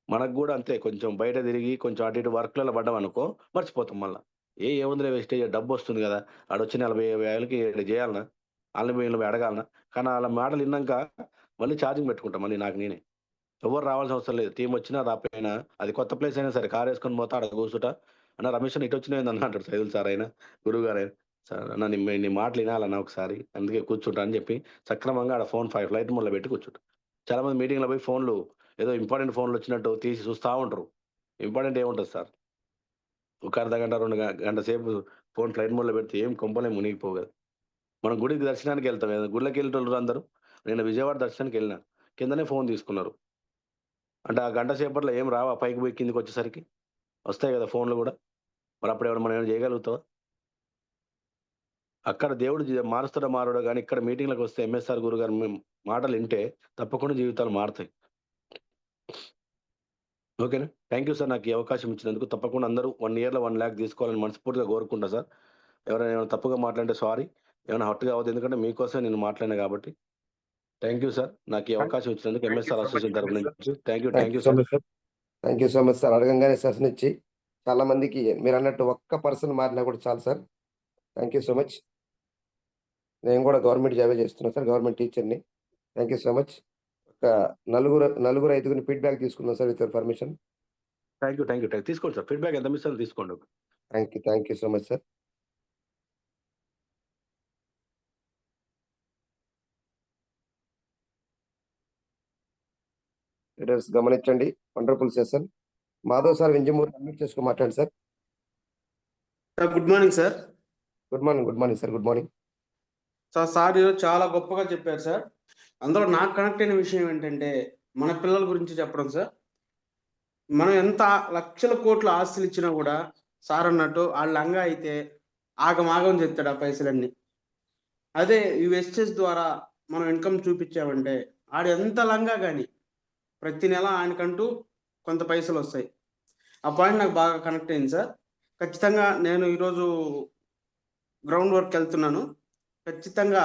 మనకు గూడా అంతే కొంచెం బయట తిరిగి కొంచెం అటు ఇటు వర్క్‌లలో పడ్డామనుకో మర్చిపోతాం మళ్ళా. ఏముందిలే వేస్టేజ్ డబ్బొస్తుంది గదా! ఆడొచ్చి 40,000కి ఈడ జేయాలనా? ఆళ్ళని పోయి ఈళ్ళని పోయి అడగాలనా? కానీ ఆళ్ళ మాటలు ఇన్నాంక మళ్ళీ ఛార్జింగ్ పెట్టుకుంటా మళ్ళీ నాకు నేనే. ఎవ్వరు రావాల్సిన అవసరం లేదు. టీమొచ్చినా రాకపోయినా అది కొత్త ప్లేస్ అయినా సరే కారేసుకొని పోతా ఆడ కూర్చుంటా. అన్న రమేష్ అన్న ఇటొచ్చినావేందన్నా అంటాడు సైదులు సార్ అయినా, గురువుగారైనా. సార్ అన్న నీ మాటలు ఇనాలన్న ఒకసారి. అందుకే కూర్చుంటా అని జెప్పి సక్రమంగా ఆడ ఫోన్ ఫ్లైట్ మోడ్‌లో పెట్టి కూర్చుంటా. చాలా మంది మీటింగ్‌లో పోయి ఫోన్‌లు ఏదో ఇంపార్టెంట్ ఫోన్‌లొచ్చినట్టు తీసి చూస్తా ఉంటారు. ఇంపార్టెంట్ ఏముంటది సార్? ఒక అర్ధగంట, 2 గంట సేపు ఫోన్ ఫ్లైట్ మోడ్‌లో పెడితే ఏం కొంపలేం మునిగిపోవు గదా! మనం గుడికి దర్శనానికెళ్తాం గదా! గుడిలోకెళ్ళేటోళ్ళు అందరూ. నేను విజయవాడ దర్శనానికెళ్ళినా. కిందనే ఫోన్ తీసుకున్నారు. అంటే ఆ గంట సేపట్లో ఏం రావా పైకి పోయి కిందకొచ్చేసరికి? వస్తాయి గదా ఫోన్‌లు గూడా. మరప్పుడేమన్నా మనం ఏమైనా చేయగలుగుతామా? అక్కడ దేవుడు మారుస్తాడో మారడో గానీ ఇక్కడ మీటింగ్‌లకొస్తే ఎంఎస్ఆర్ గురుగారి మాటలింటే తప్పకుండా జీవితాలు మారతాయి. ఓకేనా. Thank you sir. నాకు ఈ అవకాశం ఇచ్చినందుకు. తప్పకుండా అందరూ 1 ఇయర్‌లో 1,00,000 తీసుకోవాలని మనస్ఫూర్తిగా కోరుకుంటా సార్. ఎవరైనా ఏమైనా తప్పుగా మాట్లాడితే సారీ. ఏమైనా హర్ట్ కావద్దు. ఎందుకంటే మీకోసమే నేను మాట్లాడినా గాబట్టి. Thank you sir. నాకు ఈ అవకాశం ఇచ్చినందుకు
thank you
MSR
so much
association తరపు
రమేష్ సార్.
నుంచి.
Thank
thank
you
you
so
sir.
Much sir. Thank you so much sir. అడగంగానే సెషన్ ఇచ్చి చాలా మందికి మీరన్నట్టు ఒక్క పర్సన్ మారినా కూడా చాలు sir. Thank you so much. నేను కూడా గవర్నమెంట్ జాబే చేస్తున్నా సార్. గవర్నమెంట్ టీచర్‌ని. Thank you so much. ఒక నలుగురు, ఐదుగురిని ఫీడ్‌బ్యాక్ తీసుకుందాం sir with your permission.
Thank you. తీసుకోండి సార్. ఫీడ్‌బ్యాక్ ఎంత మిస్ తీసుకోండి.
Thank you so much sir. Leaders గమనించండి. Wonderful session. Madhav sir Vinjamuru unmute చేసుకొని మాట్లాడండి sir.
Sir good morning sir.
Good morning sir. Good morning.
Sir ఈరోజు చాలా గొప్పగా చెప్పారు సార్. అందులో నాకు కనెక్ట్ అయిన విషయం ఏంటంటే మన పిల్లల గురించి చెప్పడం సార్. మనం ఎంత లక్షల కోట్ల ఆస్తులు ఇచ్చినా కూడా సార్ అన్నట్టు వాళ్ళ లంగా అయితే ఆగమాగం చెప్తాడు ఆ పైసలన్నీ. అదే ఈ వెస్టేజ్ ద్వారా మనం ఇన్కమ్ చూపించామంటే ఆడు ఎంత లంగా కానీ ప్రతి నెల ఆయనకంటూ కొంత పైసలు వస్తాయి. ఆ పాయింట్ నాకు బాగా కనెక్ట్ అయింది సార్. ఖచ్చితంగా నేను ఈరోజు గ్రౌండ్ వర్క్ వెళ్తున్నాను. ఖచ్చితంగా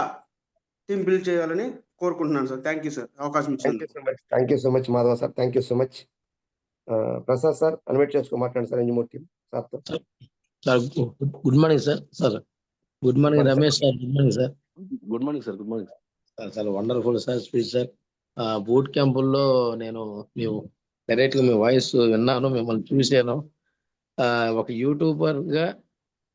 టీమ్ బిల్డ్ చేయాలని కోరుకుంటున్నాను సార్. థ్యాంక్ యూ సార్ అవకాశం ఇచ్చినందుకు.
Thank you so much Madhava sir. Thank you so much. Prasad sir unmute చేసుకొని మాట్లాడండి సార్ వింజమూరు టీమ్ సార్‌తో.
Sir good morning sir. Sir good morning Ramesh sir. Good morning sir.
Good morning sir.
చాలా wonderful sir speech sir. Boot క్యాంపుల్లో నేను డైరెక్ట్గా మీ voice విన్నాను, మిమ్మల్ని చూశాను. ఒక యూట్యూబర్గా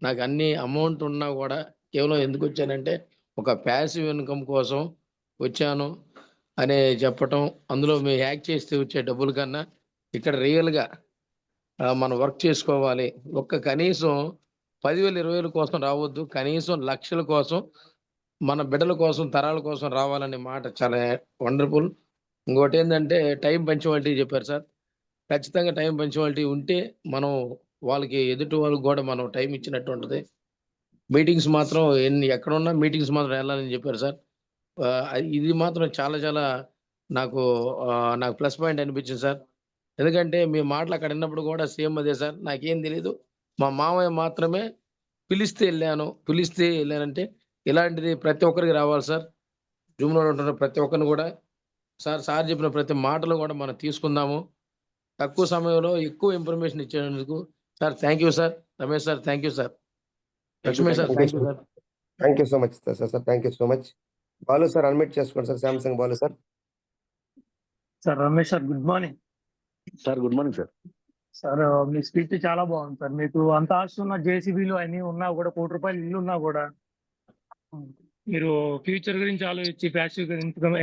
నాకు అన్ని అమౌంట్ ఉన్నా కూడా కేవలం ఎందుకు వచ్చానంటే ఒక ప్యాసివ్ ఇన్కమ్ కోసం వచ్చాను అని చెప్పటం. అందులో మీరు యాక్ట్ చేస్తే వచ్చే డబ్బుల కన్నా ఇక్కడ రియల్గా మనం వర్క్ చేసుకోవాలి. కనీసం 10,000 20,000 కోసం రావద్దు, కనీసం లక్షల కోసం మన బిడ్డల కోసం తరాల కోసం రావాలనే మాట చాలా వండర్ఫుల్. ఇంకోటి ఏంటంటే టైం పంచువాలిటీ చెప్పారు సార్. ఖచ్చితంగా టైం పంచువాలిటీ ఉంటే మనం వాళ్ళకి ఎదుటి వాళ్ళకి కూడా మనం టైం ఇచ్చినట్టు ఉంటుంది. మీటింగ్స్ మాత్రం ఎక్కడున్నా మీటింగ్స్ మాత్రం వెళ్ళాలని చెప్పారు సార్. ఇది మాత్రం చాలా చాలా నాకు ప్లస్ పాయింట్ అనిపించింది సార్. ఎందుకంటే మీ మాటలు అక్కడ విన్నప్పుడు కూడా సేమ్ అదే సార్. నాకేం తెలీదు, మా మామయ్య మాత్రమే పిలిస్తే వెళ్ళానంటే ఇలాంటిది ప్రతి ఒక్కరికి రావాలి సార్. జూమ్లో ఉంటున్న ప్రతి ఒక్కరిని కూడా సార్ చెప్పిన ప్రతి మాటలు కూడా మనం తీసుకుందాము. తక్కువ సమయంలో ఎక్కువ ఇన్ఫర్మేషన్ ఇచ్చేందుకు sir thank you sir. Ramesh sir thank you sir. Lakshmi sir thank you sir.
Thank you so much sir. Thank you so much. Balu sir unmute చేసుకోండి sir. Samsung Balu sir.
Sir Ramesh sir good morning.
Sir good morning sir.
Sir మీ speech చాలా బాగుంది sir. మీకు అంత ఆస్తి ఉన్న జేసీబీలు అన్ని ఉన్నా కూడా ₹1,00,00,000 ఇల్లు ఉన్నా కూడా మీరు ఫ్యూచర్ గురించి ఆలోచించి, ప్యాసివ్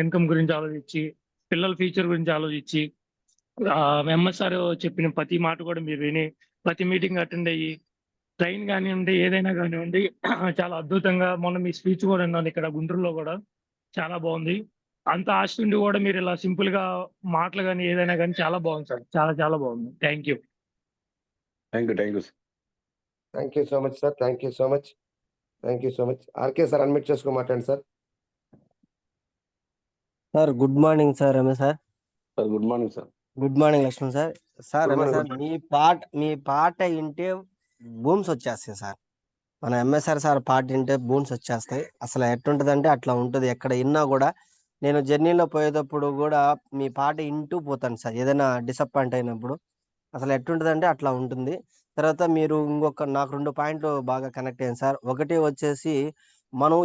ఇన్కమ్ గురించి ఆలోచించి, పిల్లల ఫ్యూచర్ గురించి ఆలోచించి, ఎంఎస్ఆర్ చెప్పిన ప్రతి మాట కూడా మీరు విని ప్రతి మీటింగ్ అటెండ్ అయ్యి ట్రైన్ కానివ్వండి ఏదైనా కానివ్వండి చాలా అద్భుతంగా మొన్న మీ స్పీచ్ కూడా విన్నాను ఇక్కడ గుంటూరులో కూడా చాలా బాగుంది. అంత ఆస్తి ఉండి కూడా మీరు ఇలా సింపుల్ గా మాటలు కానీ ఏదైనా కానీ చాలా బాగుంది సార్. చాలా చాలా బాగుంది. Thank you.
Thank you sir.
Thank you so much sir. Thank you so much. RK sir unmute చేసుకొని మాట్లాడండి sir.
Sir good morning sir Ramesh sir.
Sir good morning sir.
Good morning Lakshman sir. Sir
Good
Ramesh
morning,
sir మీ పాట వింటే బూమ్స్ వచ్చేస్తాయి sir. మన MSR sir పాట వింటే బూమ్స్ వచ్చేస్తాయి. అసలు ఎట్టుంటదంటే అట్లా ఉంటుంది. ఎక్కడ విన్నా కూడా నేను జర్నీలో పోయేటప్పుడు కూడా మీ పాట వింటూ పోతాను సార్. ఏదైనా డిసప్పాయింట్ అయినప్పుడు అసలు ఎట్టుంటదంటే అట్లా ఉంటుంది. తర్వాత మీరు నాకు 2 పాయింట్లు బాగా కనెక్ట్ అయ్యాను సార్. ఒకటి వచ్చేసి మనం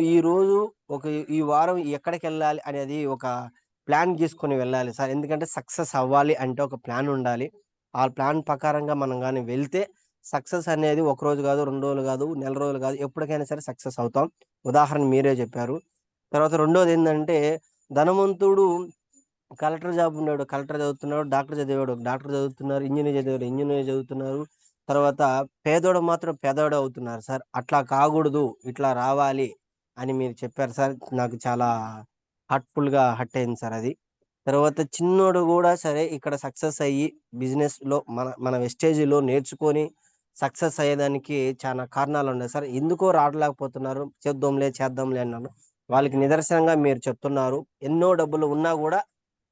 ఈ వారం ఎక్కడికి వెళ్ళాలి అనేది ఒక ప్లాన్ గీసుకొని వెళ్ళాలి సార్. ఎందుకంటే సక్సెస్ అవ్వాలి అంటే ఒక ప్లాన్ ఉండాలి. ఆ ప్లాన్ ప్రకారంగా మనం కానీ వెళ్తే సక్సెస్ అనేది ఒక రోజు కాదు, 2 రోజులు కాదు, నెల రోజులు కాదు, ఎప్పటికైనా సరే సక్సెస్ అవుతాం. ఉదాహరణ మీరే చెప్పారు. తర్వాత రెండోది ఏంటంటే ధనవంతుడు కలెక్టర్ జాబ్ ఉన్నాడు, కలెక్టర్ చదువుతున్నాడు, డాక్టర్ చదువుతున్నారు, ఇంజనీర్ చదువుతున్నారు. తర్వాత పేదోడు మాత్రం పేదోడు అవుతున్నారు సార్. అట్లా కాకూడదు, ఇట్లా రావాలి అని మీరు చెప్పారు సార్. నాకు చాలా హార్ట్ఫుల్గా హర్ట్ అయింది సార్ అది. తర్వాత చిన్నోడు కూడా సరే ఇక్కడ సక్సెస్ అయ్యి బిజినెస్ లో మన వెస్టేజ్లో నేర్చుకొని సక్సెస్ అయ్యేదానికి చాలా కారణాలు ఉన్నాయి సార్. ఎందుకో రావట్లేకపోతున్నారు. చేద్దాంలే అన్నాను. వాళ్ళకి నిదర్శనంగా మీరు చెప్తున్నారు. ఎన్నో డబ్బులు ఉన్నా కూడా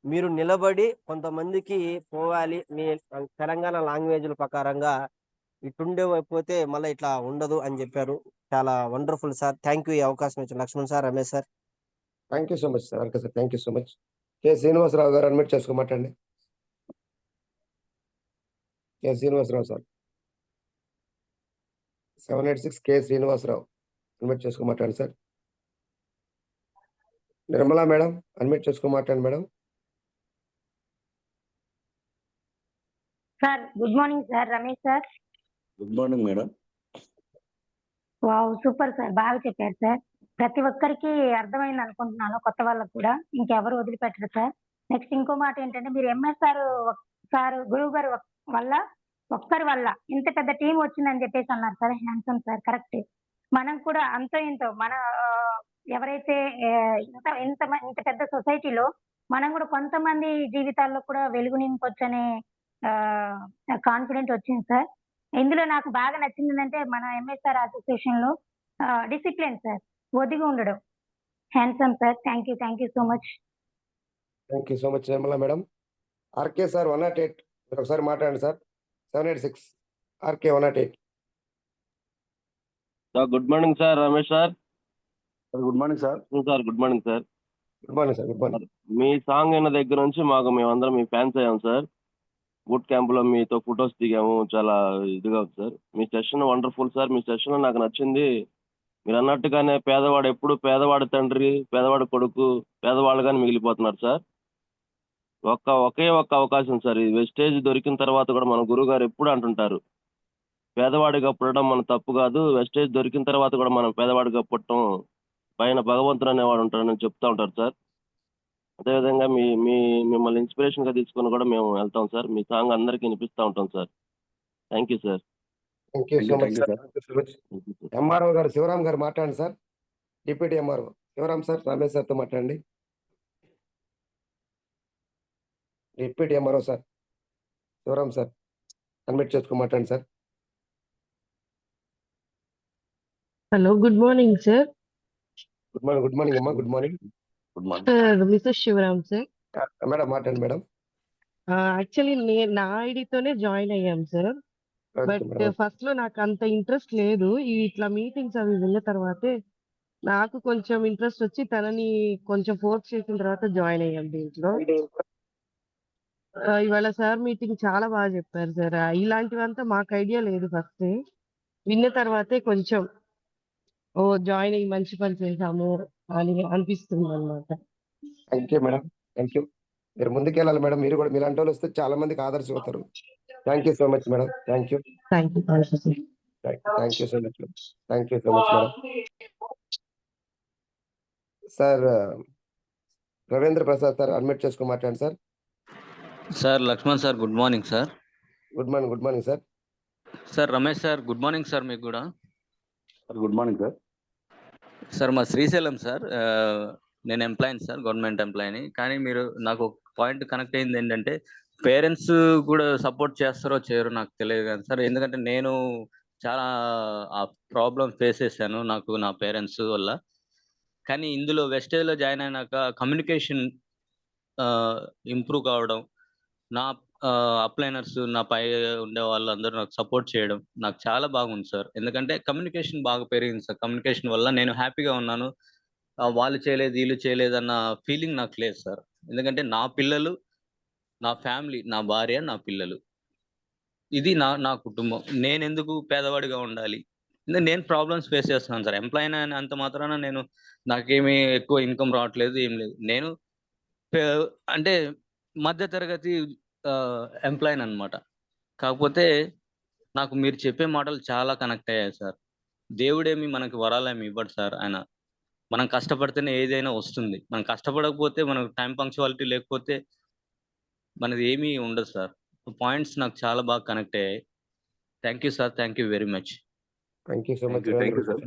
మీరు నిలబడి కొంతమందికి పోవాలి. మీ తెలంగాణ లాంగ్వేజ్ల ప్రకారంగా ఇటుండే పోతే మళ్ళీ ఇట్లా ఉండదు అని చెప్పారు. చాలా వండర్ఫుల్ సార్. థ్యాంక్ యూ ఈ అవకాశం ఇచ్చిన Lakshman sir, Ramesh sir.
Thank you so much sir. RK sir thank you so much. K Srinivasarao garu unmute చేసుకొని మాట్లాడండి. K Srinivasarao sir. 786 K Srinivasarao unmute చేసుకొని మాట్లాడండి సార్. నిర్మలా మేడం అన్మ్యూట్ చేసుకుని మాట్లాడండి madam.
Sir good morning sir, Ramesh sir.
Good morning madam.
Wow, super sir, బాగా చెప్పారు sir. ప్రతి ఒక్కరికి అర్థమైంది అనుకుంటున్నాను, కొత్త వాళ్ళకు కూడా. ఇంకెవరు వదిలిపెట్టరు సార్. నెక్స్ట్ ఇంకో మాట ఏంటంటే, మీరు ఎంఎస్ సార్ గురువు గారు వల్ల, ఒక్కరి వల్ల ఇంత పెద్ద టీం వచ్చిందని చెప్పేసి అన్నారు సార్. Handsome sir, correct. మనం కూడా అంతో ఇంతో మన ఎవరైతే ఇంత పెద్ద సొసైటీలో మనం కూడా కొంతమంది జీవితాల్లో కూడా వెలుగు నింపొచ్చనే కాన్ఫిడెంట్ వచ్చింది సార్. ఇందులో నాకు బాగా నచ్చింది ఏంటంటే, మన ఎంఎస్ఆర్ అసోసియేషన్ లో డిసిప్లిన్ సార్, ఒదిగి ఉండడం. Handsome sir, thank you so much.
Thank you so much Nirmala madam. RK sir 108 మీరు ఒకసారి మాట్లాడండి సార్. 786 RK 108.
Sir good morning sir, Ramesh sir.
Good morning sir.
Sir good morning sir.
Good morning sir. Good morning.
మీ song అయిన దగ్గర నుంచి మేమందరం మీ ఫ్యాన్స్ అయ్యాం సార్. బూట్ క్యాంపులో మీతో ఫొటోస్ దిగాము, చాలా ఇదిగా ఉంది సార్. మీ సెషన్ వండర్ఫుల్ సార్. మీ సెషన్ నాకు నచ్చింది. మీరు అన్నట్టుగానే పేదవాడు ఎప్పుడు పేదవాడి తండ్రి, పేదవాడి కొడుకు, పేదవాళ్ళుగానే మిగిలిపోతున్నారు సార్. ఒకే ఒక్క అవకాశం సార్. ఈ వెస్టేజ్ దొరికిన తర్వాత కూడా మన గురువు గారు ఎప్పుడు అంటుంటారు, పేదవాడిగా పుట్టడం మన తప్పు కాదు, వెస్టేజ్ దొరికిన తర్వాత కూడా మనం పేదవాడిగా పుట్టడం పైన భగవంతుడు అనేవాడు ఉంటాడని చెప్తా ఉంటారు సార్. అదేవిధంగా మిమ్మల్ని ఇన్స్పిరేషన్గా తీసుకొని కూడా మేము వెళ్తాం సార్. మీ సాంగ్ అందరికీ వినిపిస్తూ ఉంటాం sir. Thank you sir.
Thank you so much sir. MRO గారు శివరామ్ గారు మాట్లాడండి sir. Deputy MRO Shivaram sir, Ramesh సార్తో మాట్లాడండి. Deputy MRO sir Shivaram sir unmute చేసుకుని మాట్లాడండి sir.
Hello, good morning sir.
Good morning. Good morning అమ్మా. Good morning.
Good morning.
Mister Shivaram sir.
Madam మాట్లాడండి madam.
Actually నా ఐడితోనే జాయిన్ అయ్యాం సార్. బట్ ఫస్ట్ లో నాకు అంత ఇంట్రెస్ట్ లేదు. ఇట్లా మీటింగ్స్ అవి విన్న తర్వాతే నాకు కొంచెం ఇంట్రెస్ట్ వచ్చి తనని కొంచెం ఫోర్స్ చేసిన తర్వాత జాయిన్ అయ్యాం దీంట్లో. ఇవాళ సార్ మీటింగ్ చాలా బాగా చెప్పారు సార్. ఇలాంటివంతా మాకు ఐడియా లేదు. ఫస్ట్ విన్న తర్వాతే కొంచెం జాయిన్ అయ్యి మంచి పని చేశాము అని అనిపిస్తుంది అనమాట.
Thank you madam. Thank you. మీరు ముందుకెళ్ళాలి మేడం. మీరు కూడా మీలాంటి వాళ్ళు వస్తే చాలా మందికి ఆదర్శం అవుతారు. Thank you so much madam. Thank you.
Thank you
thank you so much. Thank you so much madam. Sir Ravindra Prasad sir admit చేసుకుని మాట్లాడండి sir.
Sir Lakshman sir, good morning sir.
Good morning. Good morning sir.
Sir Ramesh sir, good morning sir. మీకు కూడా
good morning sir.
Sir మా Srisailam sir. నేను ఎంప్లాయీని sir, government ఎంప్లాయీని. కానీ మీరు నాకు ఒక పాయింట్ కనెక్ట్ అయింది ఏంటంటే, పేరెంట్స్ కూడా సపోర్ట్ చేస్తారో చేయరో నాకు తెలియదు కానీ సార్, ఎందుకంటే నేను చాలా ఆ ప్రాబ్లం ఫేస్ చేశాను నాకు నా పేరెంట్స్ వల్ల. కానీ ఇందులో వెస్టేజ్లో జాయిన్ అయినాక కమ్యూనికేషన్ ఇంప్రూవ్ కావడం, నా అప్లైనర్స్, నా పై ఉండే వాళ్ళు అందరూ నాకు సపోర్ట్ చేయడం నాకు చాలా బాగుంది సార్. ఎందుకంటే కమ్యూనికేషన్ బాగా పెరిగింది సార్. కమ్యూనికేషన్ వల్ల నేను హ్యాపీగా ఉన్నాను. వాళ్ళు చేయలేదు, వీళ్ళు చేయలేదు అన్న ఫీలింగ్ నాకు లేదు సార్. ఎందుకంటే నా పిల్లలు, నా ఫ్యామిలీ, నా భార్య, నా పిల్లలు, ఇది నా కుటుంబం. నేను ఎందుకు పేదవాడిగా ఉండాలి? నేను ప్రాబ్లమ్స్ ఫేస్ చేస్తున్నాను సార్. ఎంప్లాయీ అంత మాత్రాన నాకేమీ ఎక్కువ ఇన్కమ్ రావట్లేదు, ఏం లేదు. నేను అంటే మధ్యతరగతి ఎంప్లాయీని అనమాట. కాకపోతే నాకు మీరు చెప్పే మాటలు చాలా కనెక్ట్ అయ్యాయి సార్. దేవుడేమి మనకి వరాలేమి ఇవ్వడు సార్. ఆయన మనం కష్టపడితేనే ఏదైనా వస్తుంది. మనం కష్టపడకపోతే, మనకు టైం పంక్చువాలిటీ లేకపోతే మనది ఏమీ ఉండదు సార్. పాయింట్స్ నాకు చాలా బాగా కనెక్ట్ అయ్యాయి. Thank you sir. Thank you very much.
Thank you so much.
Thank you sir.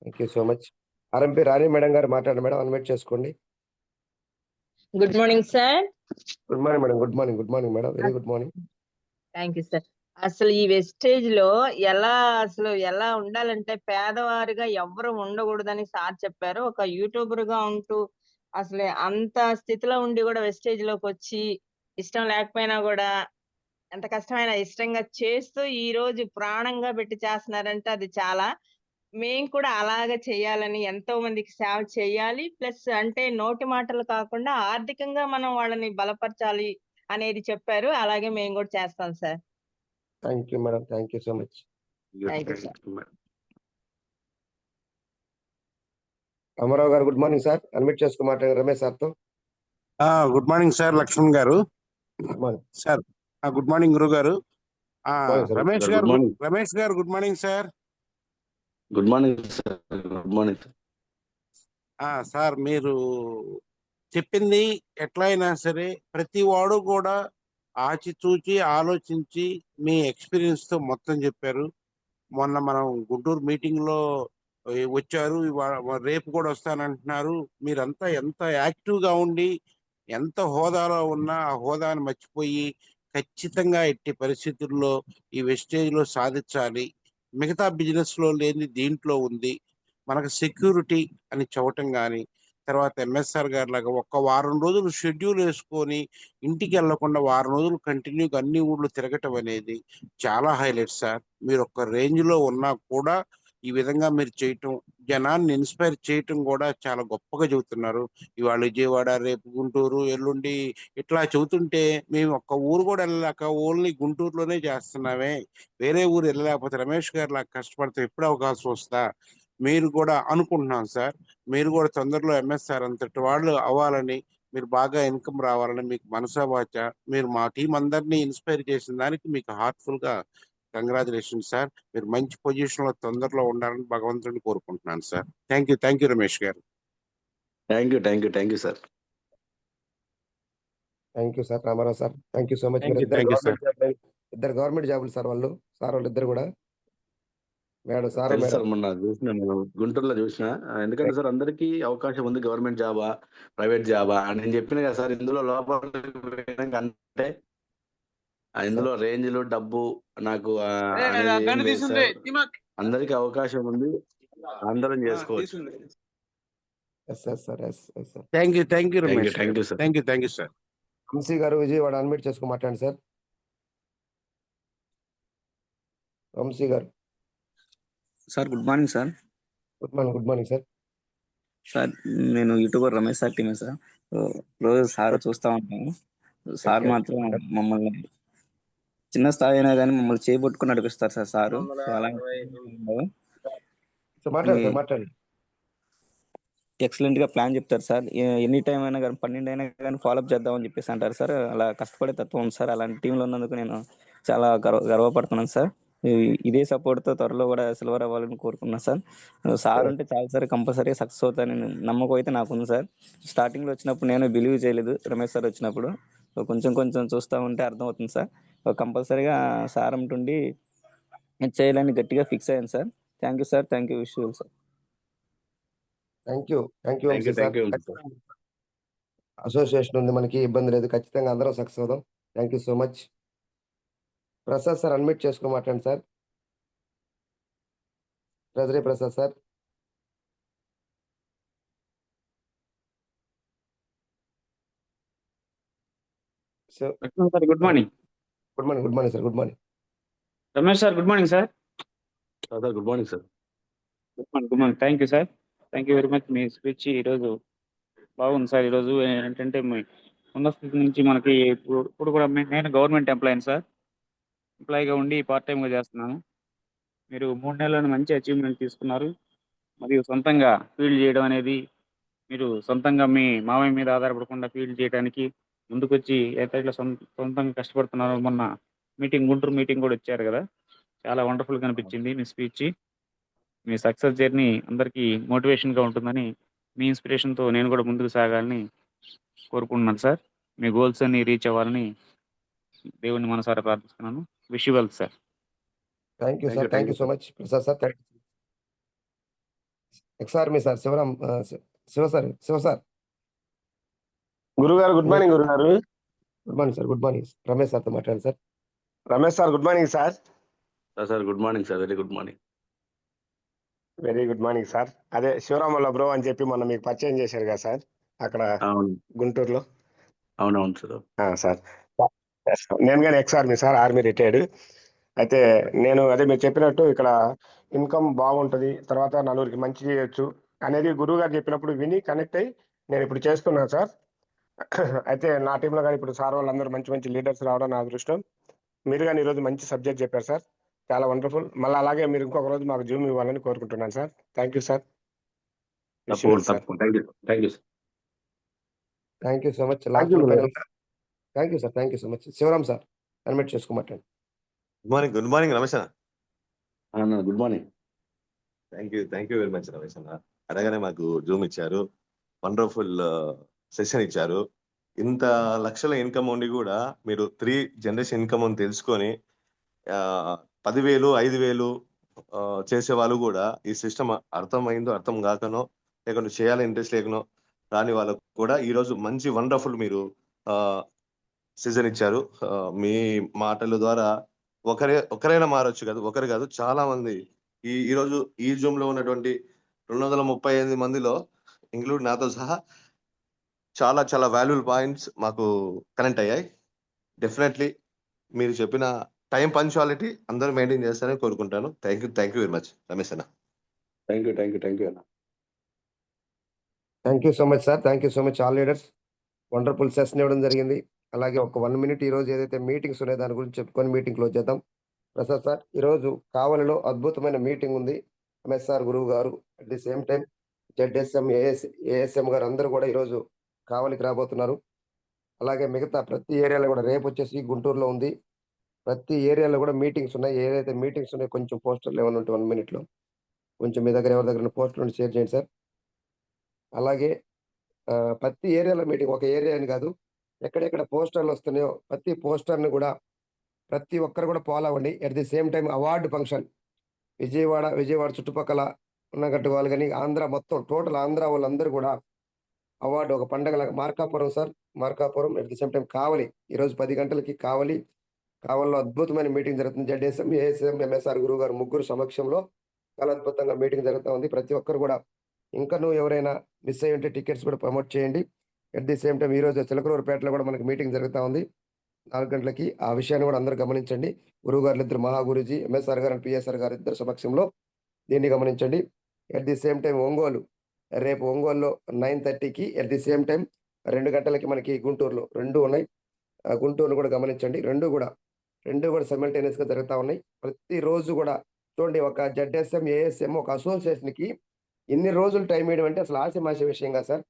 Thank you so much. RMP Rani madam గారు మాట్లాడండి మేడం. అన్మ్యూట్ చేసుకోండి.
Good morning sir.
Good morning madam. Good morning. Good morning madam. Very good morning.
Thank you sir. అసలు ఈ wastage లో ఎలా ఉండాలంటే, పేదవారిగా ఎవరు ఉండకూడదని సార్ చెప్పారు. ఒక యూట్యూబర్ గా ఉంటూ అసలు అంత స్థితిలో ఉండి కూడా వెస్టేజ్ లోకి వచ్చి, ఇష్టం లేకపోయినా కూడా ఎంత కష్టమైనా ఇష్టంగా చేస్తూ ఈ రోజు ప్రాణంగా పెట్టి చేస్తున్నారంటే అది చాలా. మేము కూడా అలాగే చేయాలని, ఎంతో మందికి సేవ చేయాలి. ప్లస్ అంటే నోటి మాటలు కాకుండా ఆర్థికంగా మనం వాళ్ళని బలపరచాలి అనేది చెప్పారు. అలాగే మేము కూడా చేస్తాం sir.
Thank you madam. Thank you so much.
Thank you sir.
Ramarao garu good morning sir. Unmute చేసుకుని మాట్లాడారు రమేష్ సార్తో.
గుడ్ మార్నింగ్ సార్ లక్ష్మణ్ గారు.
Good morning
sir. Good morning గురువు గారు.
సార్.
రమేష్
గుడ్
గారు
మార్నింగ్.
రమేష్ గారు good morning sir.
Good morning sir. Good morning sir.
Sir మీరు చెప్పింది ఎట్లా అయినా సరే ప్రతి వాడు కూడా ఆచితూచి ఆలోచించి మీ ఎక్స్పీరియన్స్ తో మొత్తం చెప్పారు. మొన్న మనం గుంటూరు మీటింగ్ లో వచ్చారు, రేపు కూడా వస్తానంటున్నారు. మీరంతా ఎంత యాక్టివ్ గా ఉండి ఎంత హోదాలో ఉన్నా ఆ హోదాను మర్చిపోయి ఖచ్చితంగా ఎట్టి పరిస్థితుల్లో ఈ వెస్టేజ్ లో సాధించాలి. మిగతా బిజినెస్ లో లేని దీంట్లో ఉంది. మనకు సెక్యూరిటీ అని చెప్పటం కానీ, తర్వాత ఎంఎస్ఆర్ గారి లాగా ఒక్క వారం రోజులు షెడ్యూల్ వేసుకొని ఇంటికి వెళ్లకుండా వారం రోజులు కంటిన్యూగా అన్ని ఊర్లు తిరగటం అనేది చాలా హైలైట్ సార్. మీరు ఒక్క రేంజ్ లో ఉన్నా కూడా ఈ విధంగా మీరు చేయటం, జనాన్ని ఇన్స్పైర్ చేయటం కూడా చాలా గొప్పగా చెబుతున్నారు. ఇవాళ విజయవాడ, రేపు గుంటూరు, ఎల్లుండి ఇట్లా చెబుతుంటే మేము ఒక్క ఊరు కూడా వెళ్ళలేక ఓన్లీ గుంటూరులోనే చేస్తున్నామే, వేరే ఊరు వెళ్ళలేకపోతే రమేష్ గారు లాగా కష్టపడితే ఎప్పుడు అవకాశం వస్తా మీరు కూడా అనుకుంటున్నాం సార్. మీరు కూడా తొందరలో ఎంఎస్ఆర్ అంతటి వాళ్ళు అవ్వాలని, మీరు బాగా ఇన్కమ్ రావాలని మీకు మనసా వాచ మీరు మా టీం అందరినీ ఇన్స్పైర్ చేసిన దానికి మీకు హార్ట్ఫుల్ గా కంగ్రాచులేషన్ సార్. మీరు మంచి పొజిషన్ లో తొందరలో ఉండాలని భగవంతుడిని కోరుకుంటున్నాను sir. Thank you Ramesh garu.
Thank you sir.
Thank you sir Ramarao sir. Thank you so much.
Thank you,
ఇద్దరు
thank you, sir.
గవర్నమెంట్ జాబులు సార్ వాళ్ళు ఇద్దరు కూడా. మేడం సార్
తెలుసు
మేడం
సార్, మొన్న చూసిన నేను గుంటూరులో చూసిన. ఎందుకంటే సార్ అందరికీ అవకాశం ఉంది, గవర్నమెంట్ జాబా ప్రైవేట్ జాబా అని నేను చెప్పిన కదా సార్. ఇందులో లోపల అంటే ఇందులో రేంజ్లు డబ్బు నాకు అనేది ఏం లేదు సార్. అందరికీ అవకాశం ఉంది, అందరం చేసుకోవచ్చు.
Sir.
Thank you Ramesh.
Thank you sir.
Thank you sir.
Vamshi garu Vijayawada unmute చేసుకుని మాట్లాడండి sir. Vamshi garu
sir good morning sir.
Good morning sir.
Sir నేను యూట్యూబర్ రమేష్ సార్ టీమే సార్. రోజు సార్ చూస్తా ఉంటాను. సార్ మాత్రం మమ్మల్ని చిన్న స్థాయి అయినా కానీ మమ్మల్ని చేపట్టుకుని నడిపిస్తారు సార్. సారు
మాట్లాడండి.
ఎక్సలెంట్ గా ప్లాన్ చెప్తారు సార్. ఎనీ టైం అయినా కానీ 12 అయినా కానీ ఫాలోఅప్ చేద్దామని చెప్పేసి అంటారు సార్. అలా కష్టపడే తత్వం ఉంది సార్. అలాంటి టీంలో ఉన్నందుకు నేను చాలా గర్వపడుతున్నాను సార్. ఇదే సపోర్ట్ తో త్వరలో కూడా సిల్వర్ అవ్వాలని కోరుకున్నాను సార్. సార్ ఉంటే చాలా సార్ కంపల్సరీ సక్సెస్ అవుతానని నమ్మకం అయితే నాకు ఉంది సార్. స్టార్టింగ్ లో వచ్చినప్పుడు నేను బిలీవ్ చేయలేదు, రమేష్ సార్ వచ్చినప్పుడు కొంచెం చూస్తా ఉంటే అర్థమవుతుంది సార్. కంపల్సరీగా సార్ ఉంటుండి చేయాలని గట్టిగా ఫిక్స్ అయ్యాను sir. Thank you sir. Thank you. Wish you sir.
Thank you Vamshi sir. Association ఉంది, మనకి ఇబ్బంది లేదు. ఖచ్చితంగా అందరం సక్సెస్ అవుదాం. Thank you so much. Prasad sir unmute చేసుకుని మాట్లాడండి sir. Treasury Prasad sir.
Good morning.
Good morning sir. Good morning
Ramesh sir. Good morning sir.
Good morning sir.
Good morning. Thank you sir. Thank you very much. మీ speech ఈరోజు బాగుంది sir. ఈరోజు ఏంటంటే ఉన్న స్థితి నుంచి మనకి ఇప్పుడు కూడా నేను గవర్నమెంట్ ఎంప్లాయీని సార్. ఎంప్లాయీగా ఉండి పార్ట్ టైంగా చేస్తున్నాను. మీరు 3 నెలలను మంచి అచీవ్మెంట్ తీసుకున్నారు. మరియు సొంతంగా ఫీల్డ్ చేయడం అనేది, మీరు సొంతంగా మీ మామయ్య మీద ఆధారపడకుండా ఫీల్డ్ చేయడానికి ముందుకొచ్చి ఎట్లా సొంతంగా కష్టపడుతున్నారు. మొన్న గుంటూరు మీటింగ్ కూడా వచ్చారు కదా, చాలా వండర్ఫుల్గా అనిపించింది మీ స్పీచ్. మీ సక్సెస్ జర్నీ అందరికీ మోటివేషన్గా ఉంటుందని, మీ ఇన్స్పిరేషన్తో నేను కూడా ముందుకు సాగాలని కోరుకుంటున్నాను సార్. మీ గోల్స్ అన్ని రీచ్ అవ్వాలని దేవుని మనసారా ప్రార్థిస్తున్నాను. Wish you well sir.
Thank you sir. Thank you so much Prasad sir. Thank you. Ex army sir Shiva sir.
గురుగారు గుడ్ మార్నింగ్ గురుగారు.
Good morning sir. Good morning. Ramesh సార్తో మాట్లాడండి sir.
Ramesh sir good morning sir.
Sir good morning sir. Very good morning.
Very good morning sir. అదే శివరామల్ల bro అని చెప్పి మొన్న మీకు పరిచయం చేశారు కదా సార్ అక్కడ గుంటూరులో.
అవునవును సార్.
సార్ నేను కానీ ఎక్స్ఆర్మీ సార్, ఆర్మీ రిటైర్డ్. అయితే నేను అదే మీరు చెప్పినట్టు ఇక్కడ ఇన్కమ్ బాగుంటుంది, తర్వాత నలుగురికి మంచి చేయొచ్చు అనేది గురువు గారు చెప్పినప్పుడు విని కనెక్ట్ అయ్యి నేను ఇప్పుడు చేస్తున్నాను సార్. అయితే నా టీంలో కానీ ఇప్పుడు సార్ వాళ్ళందరూ మంచి లీడర్స్ రావడం నా అదృష్టం. మీరు కానీ ఈరోజు మంచి సబ్జెక్ట్ చెప్పారు సార్, చాలా వండర్ఫుల్. మళ్ళీ అలాగే మీరు ఇంకొక రోజు మాకు జూమ్ ఇవ్వాలని కోరుకుంటున్నాను సార్. Thank you sir.
తప్పకుండా తప్పకుండా thank you sir.
Thank you so much.
Thank
last
you,
లో
Gurugaru.
Final thank you sir. Thank you so much. Shivaram sir unmute చేసుకోమంటాను.
గుడ్ మార్నింగ్ రమేష్ అన్న.
అన్న good morning.
Thank you very much Ramesh అన్న. అడగానే మాకు Zoom ఇచ్చారు, వండర్ఫుల్ సెషన్ ఇచ్చారు. ఇంత లక్షల ఇన్కమ్ ఉండి కూడా మీరు 3 జనరేషన్ ఇన్కమ్ అని తెలుసుకొని 10,000 5,000 చేసే వాళ్ళు కూడా ఈ సిస్టమ్ అర్థమైందో అర్థం కాకనో లేకుంటే చేయాలని ఇంట్రెస్ట్ లేకనో రాని వాళ్ళకు కూడా ఈరోజు మంచి వండర్ఫుల్ మీరు సీజన్ ఇచ్చారు. మీ మాటల ద్వారా ఒకరైనా మారొచ్చు కదా, ఒకరు కాదు చాలా మంది ఈరోజు ఈ జూమ్ లో ఉన్నటువంటి 235 మందిలో ఇంక్లూడ్ నాతో సహా చాలా చాలా వాల్యుబుల్ పాయింట్స్ మాకు కనెక్ట్ అయ్యాయి. డెఫినెట్లీ మీరు చెప్పిన టైం పంక్చువాలిటీ అందరూ మెయింటైన్ చేస్తారని కోరుకుంటాను. Thank you very much Ramesh అన్న.
థ్యాంక్ యూ అన్న.
Thank you so much sir. Thank you so much all leaders. Wonderful session ఇవ్వడం జరిగింది. అలాగే ఒక 1 మినిట్ ఈరోజు ఏదైతే మీటింగ్స్ ఉన్నాయో దాని గురించి చెప్పుకొని మీటింగ్ క్లోజ్ చేద్దాం. ప్రసాద్ సార్, ఈరోజు కావలిలో అద్భుతమైన మీటింగ్ ఉంది. ఎంఎస్ఆర్ గురువు గారు at the same time ZSM ASM గారు అందరూ కూడా ఈరోజు కావలికి రాబోతున్నారు. అలాగే మిగతా ప్రతి ఏరియాలో కూడా రేపు వచ్చేసి గుంటూరులో ఉంది. ప్రతి ఏరియాలో కూడా మీటింగ్స్ ఉన్నాయి. ఏదైతే మీటింగ్స్ ఉన్నాయో కొంచెం పోస్టర్లు ఏమైనా ఉంటే 1 మినిట్లో కొంచెం మీ దగ్గర ఎవరి దగ్గర పోస్టర్లు షేర్ చేయండి సార్. అలాగే ప్రతి ఏరియాలో మీటింగ్, ఒక ఏరియా అని కాదు, ఎక్కడెక్కడ పోస్టర్లు వస్తున్నాయో ప్రతి పోస్టర్ని కూడా ప్రతి ఒక్కరు కూడా ఫాలో అవ్వండి. At the same time award function Vijayawada చుట్టుపక్కల ఉన్నట్టు వాళ్ళు కానీ ఆంధ్ర మొత్తం టోటల్ ఆంధ్ర వాళ్ళందరూ కూడా అవార్డు ఒక పండగలాగా Markapuram sir, Markapuram at the same time Kavali ఈరోజు 10 గంటలకి కావలిలో అద్భుతమైన మీటింగ్ జరుగుతుంది. జెడ్ఎస్ఎం ఏఎస్ఎం ఎంఎస్ఆర్ గురువు గారు ముగ్గురు సమక్షంలో చాలా అద్భుతంగా మీటింగ్ జరుగుతూ ఉంది. ప్రతి ఒక్కరు కూడా ఇంకా ఎవరైనా మిస్ అయ్యి ఉంటే టికెట్స్ కూడా ప్రమోట్ చేయండి. అట్ ది సేమ్ టైం ఈరోజు చిలకలూరుపేటలో కూడా మనకి మీటింగ్ జరుగుతూ ఉంది 4 గంటలకి. ఆ విషయాన్ని కూడా అందరూ గమనించండి. గురువు గారు ఇద్దరు మహాగురుజీ ఎంఎస్ఆర్ గారు అండ్ పిఎస్ఆర్ గారు ఇద్దరు సమక్షంలో దీన్ని గమనించండి. అట్ ది సేమ్ టైం రేపు ఒంగోలులో 9:30కి అట్ ది సేమ్ టైం 2 గంటలకి మనకి గుంటూరులో 2 ఉన్నాయి. గుంటూరును కూడా గమనించండి. రెండు కూడా సైమల్టేనియస్ గా జరుగుతూ ఉన్నాయి. ప్రతిరోజు కూడా చూడండి, ఒక జెడ్ఎస్ఎం ఏఎస్ఎం ఒక అసోసియేషన్కి ఎన్ని రోజులు టైం ఇవ్వడం అంటే అసలు ఆశమాష విషయం కాదు సార్.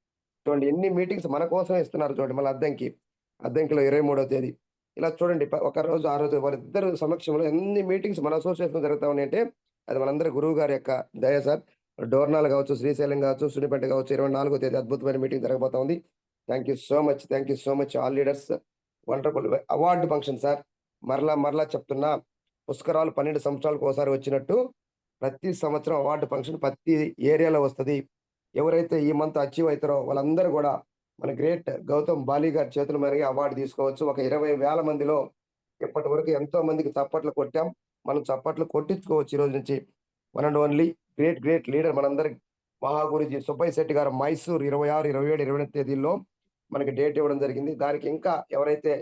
చూడండి ఎన్ని మీటింగ్స్ మన కోసం ఇస్తున్నారు. చూడండి మళ్ళీ అద్దంకిలో 23వ తేదీ ఇలా చూడండి ఒక రోజు ఆ రోజు వాళ్ళిద్దరు సమక్షంలో ఎన్ని మీటింగ్స్ మన అసోసియేషన్ జరుగుతూ ఉన్నాయంటే అది మనందరి గురువు గారి యొక్క దయ సార్. డోర్నాల్ కావచ్చు, శ్రీశైలం కావచ్చు, సునిపేట కావచ్చు 24వ తేదీ అద్భుతమైన మీటింగ్ జరగబోతా ఉంది. Thank you so much all leaders. Wonderful award function sir. మరలా చెప్తున్నా, పుష్కరాలు 12 సంవత్సరాలకు ఒకసారి వచ్చినట్టు ప్రతి సంవత్సరం అవార్డు ఫంక్షన్ ప్రతి ఏరియాలో వస్తుంది. ఎవరైతే ఈ మంత్ అచీవ్ అవుతారో వాళ్ళందరూ కూడా మన గ్రేట్ గౌతమ్ బాలి గారి చేతుల మీదుగా అవార్డు తీసుకోవచ్చు. ఒక 20,000 మందిలో ఇప్పటి వరకు ఎంతో మందికి చప్పట్లు కొట్టాం. మనం చప్పట్లు కొట్టించుకోవచ్చు. ఈ రోజు నుంచి one and only great leader మనందరి మహాగురుజీ సుబ్బయ్య శెట్టి గారు మైసూర్ 26, 27, 28 తేదీల్లో మనకి డేట్ ఇవ్వడం జరిగింది. దానికి ఇంకా ఎవరైతే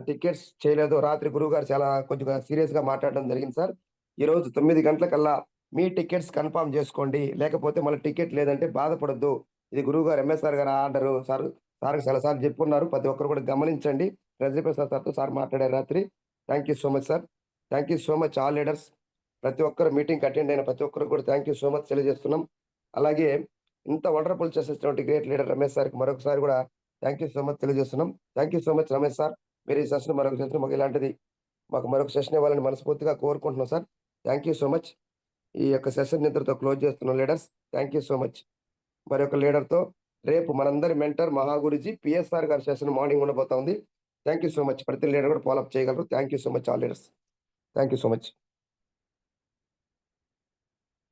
టికెట్స్ చేయలేదో రాత్రి గురువు గారు చాలా కొంచెం సీరియస్ గా మాట్లాడడం జరిగింది సార్. ఈ రోజు 9 గంటలకల్లా మీ టికెట్స్ కన్ఫర్మ్ చేసుకోండి. లేకపోతే మళ్ళీ టికెట్ లేదంటే బాధపడద్దు. ఇది గురువు గారు ఎంఎస్ఆర్ గారు ఆర్డర్ సార్కి చాలాసార్లు చెప్పుకున్నారు. ప్రతి ఒక్కరు కూడా గమనించండి. రజనీ ప్రసాద్ సార్తో సార్ మాట్లాడారు రాత్రి. Thank you so much sir. Thank you so much all leaders. ప్రతి ఒక్కరు మీటింగ్ అటెండ్ అయిన ప్రతి ఒక్కరు కూడా థ్యాంక్ యూ సో మచ్ తెలియజేస్తున్నాం. అలాగే ఇంత వండర్ఫుల్ చేసేటువంటి గ్రేట్ లీడర్ రమేష్ సార్కి మరొకసారి కూడా థ్యాంక్ యూ సో మచ్ తెలియజేస్తున్నాం. Thank you so much Ramesh sir. మీరు ఈ సెషన్ మరొక సెషన్ మాకు ఇలాంటిది మాకు మరొక సెషన్ ఇవ్వాలని మనస్ఫూర్తిగా కోరుకుంటున్నాం sir. Thank you so much. ఈ యొక్క సెషన్ ఇంతటితో క్లోజ్ చేస్తున్నాం leaders. Thank you so much. మరి ఒక లీడర్తో రేపు మనందరి మెంటర్ మహాగురుజీ పిఎస్ఆర్ గారి సెషన్ మార్నింగ్ ఉండబోతా ఉంది. Thank you so much. ప్రతి లీడర్ కూడా ఫాలోఅప్ చేయగలరు. Thank you so much all leaders. Thank you so much.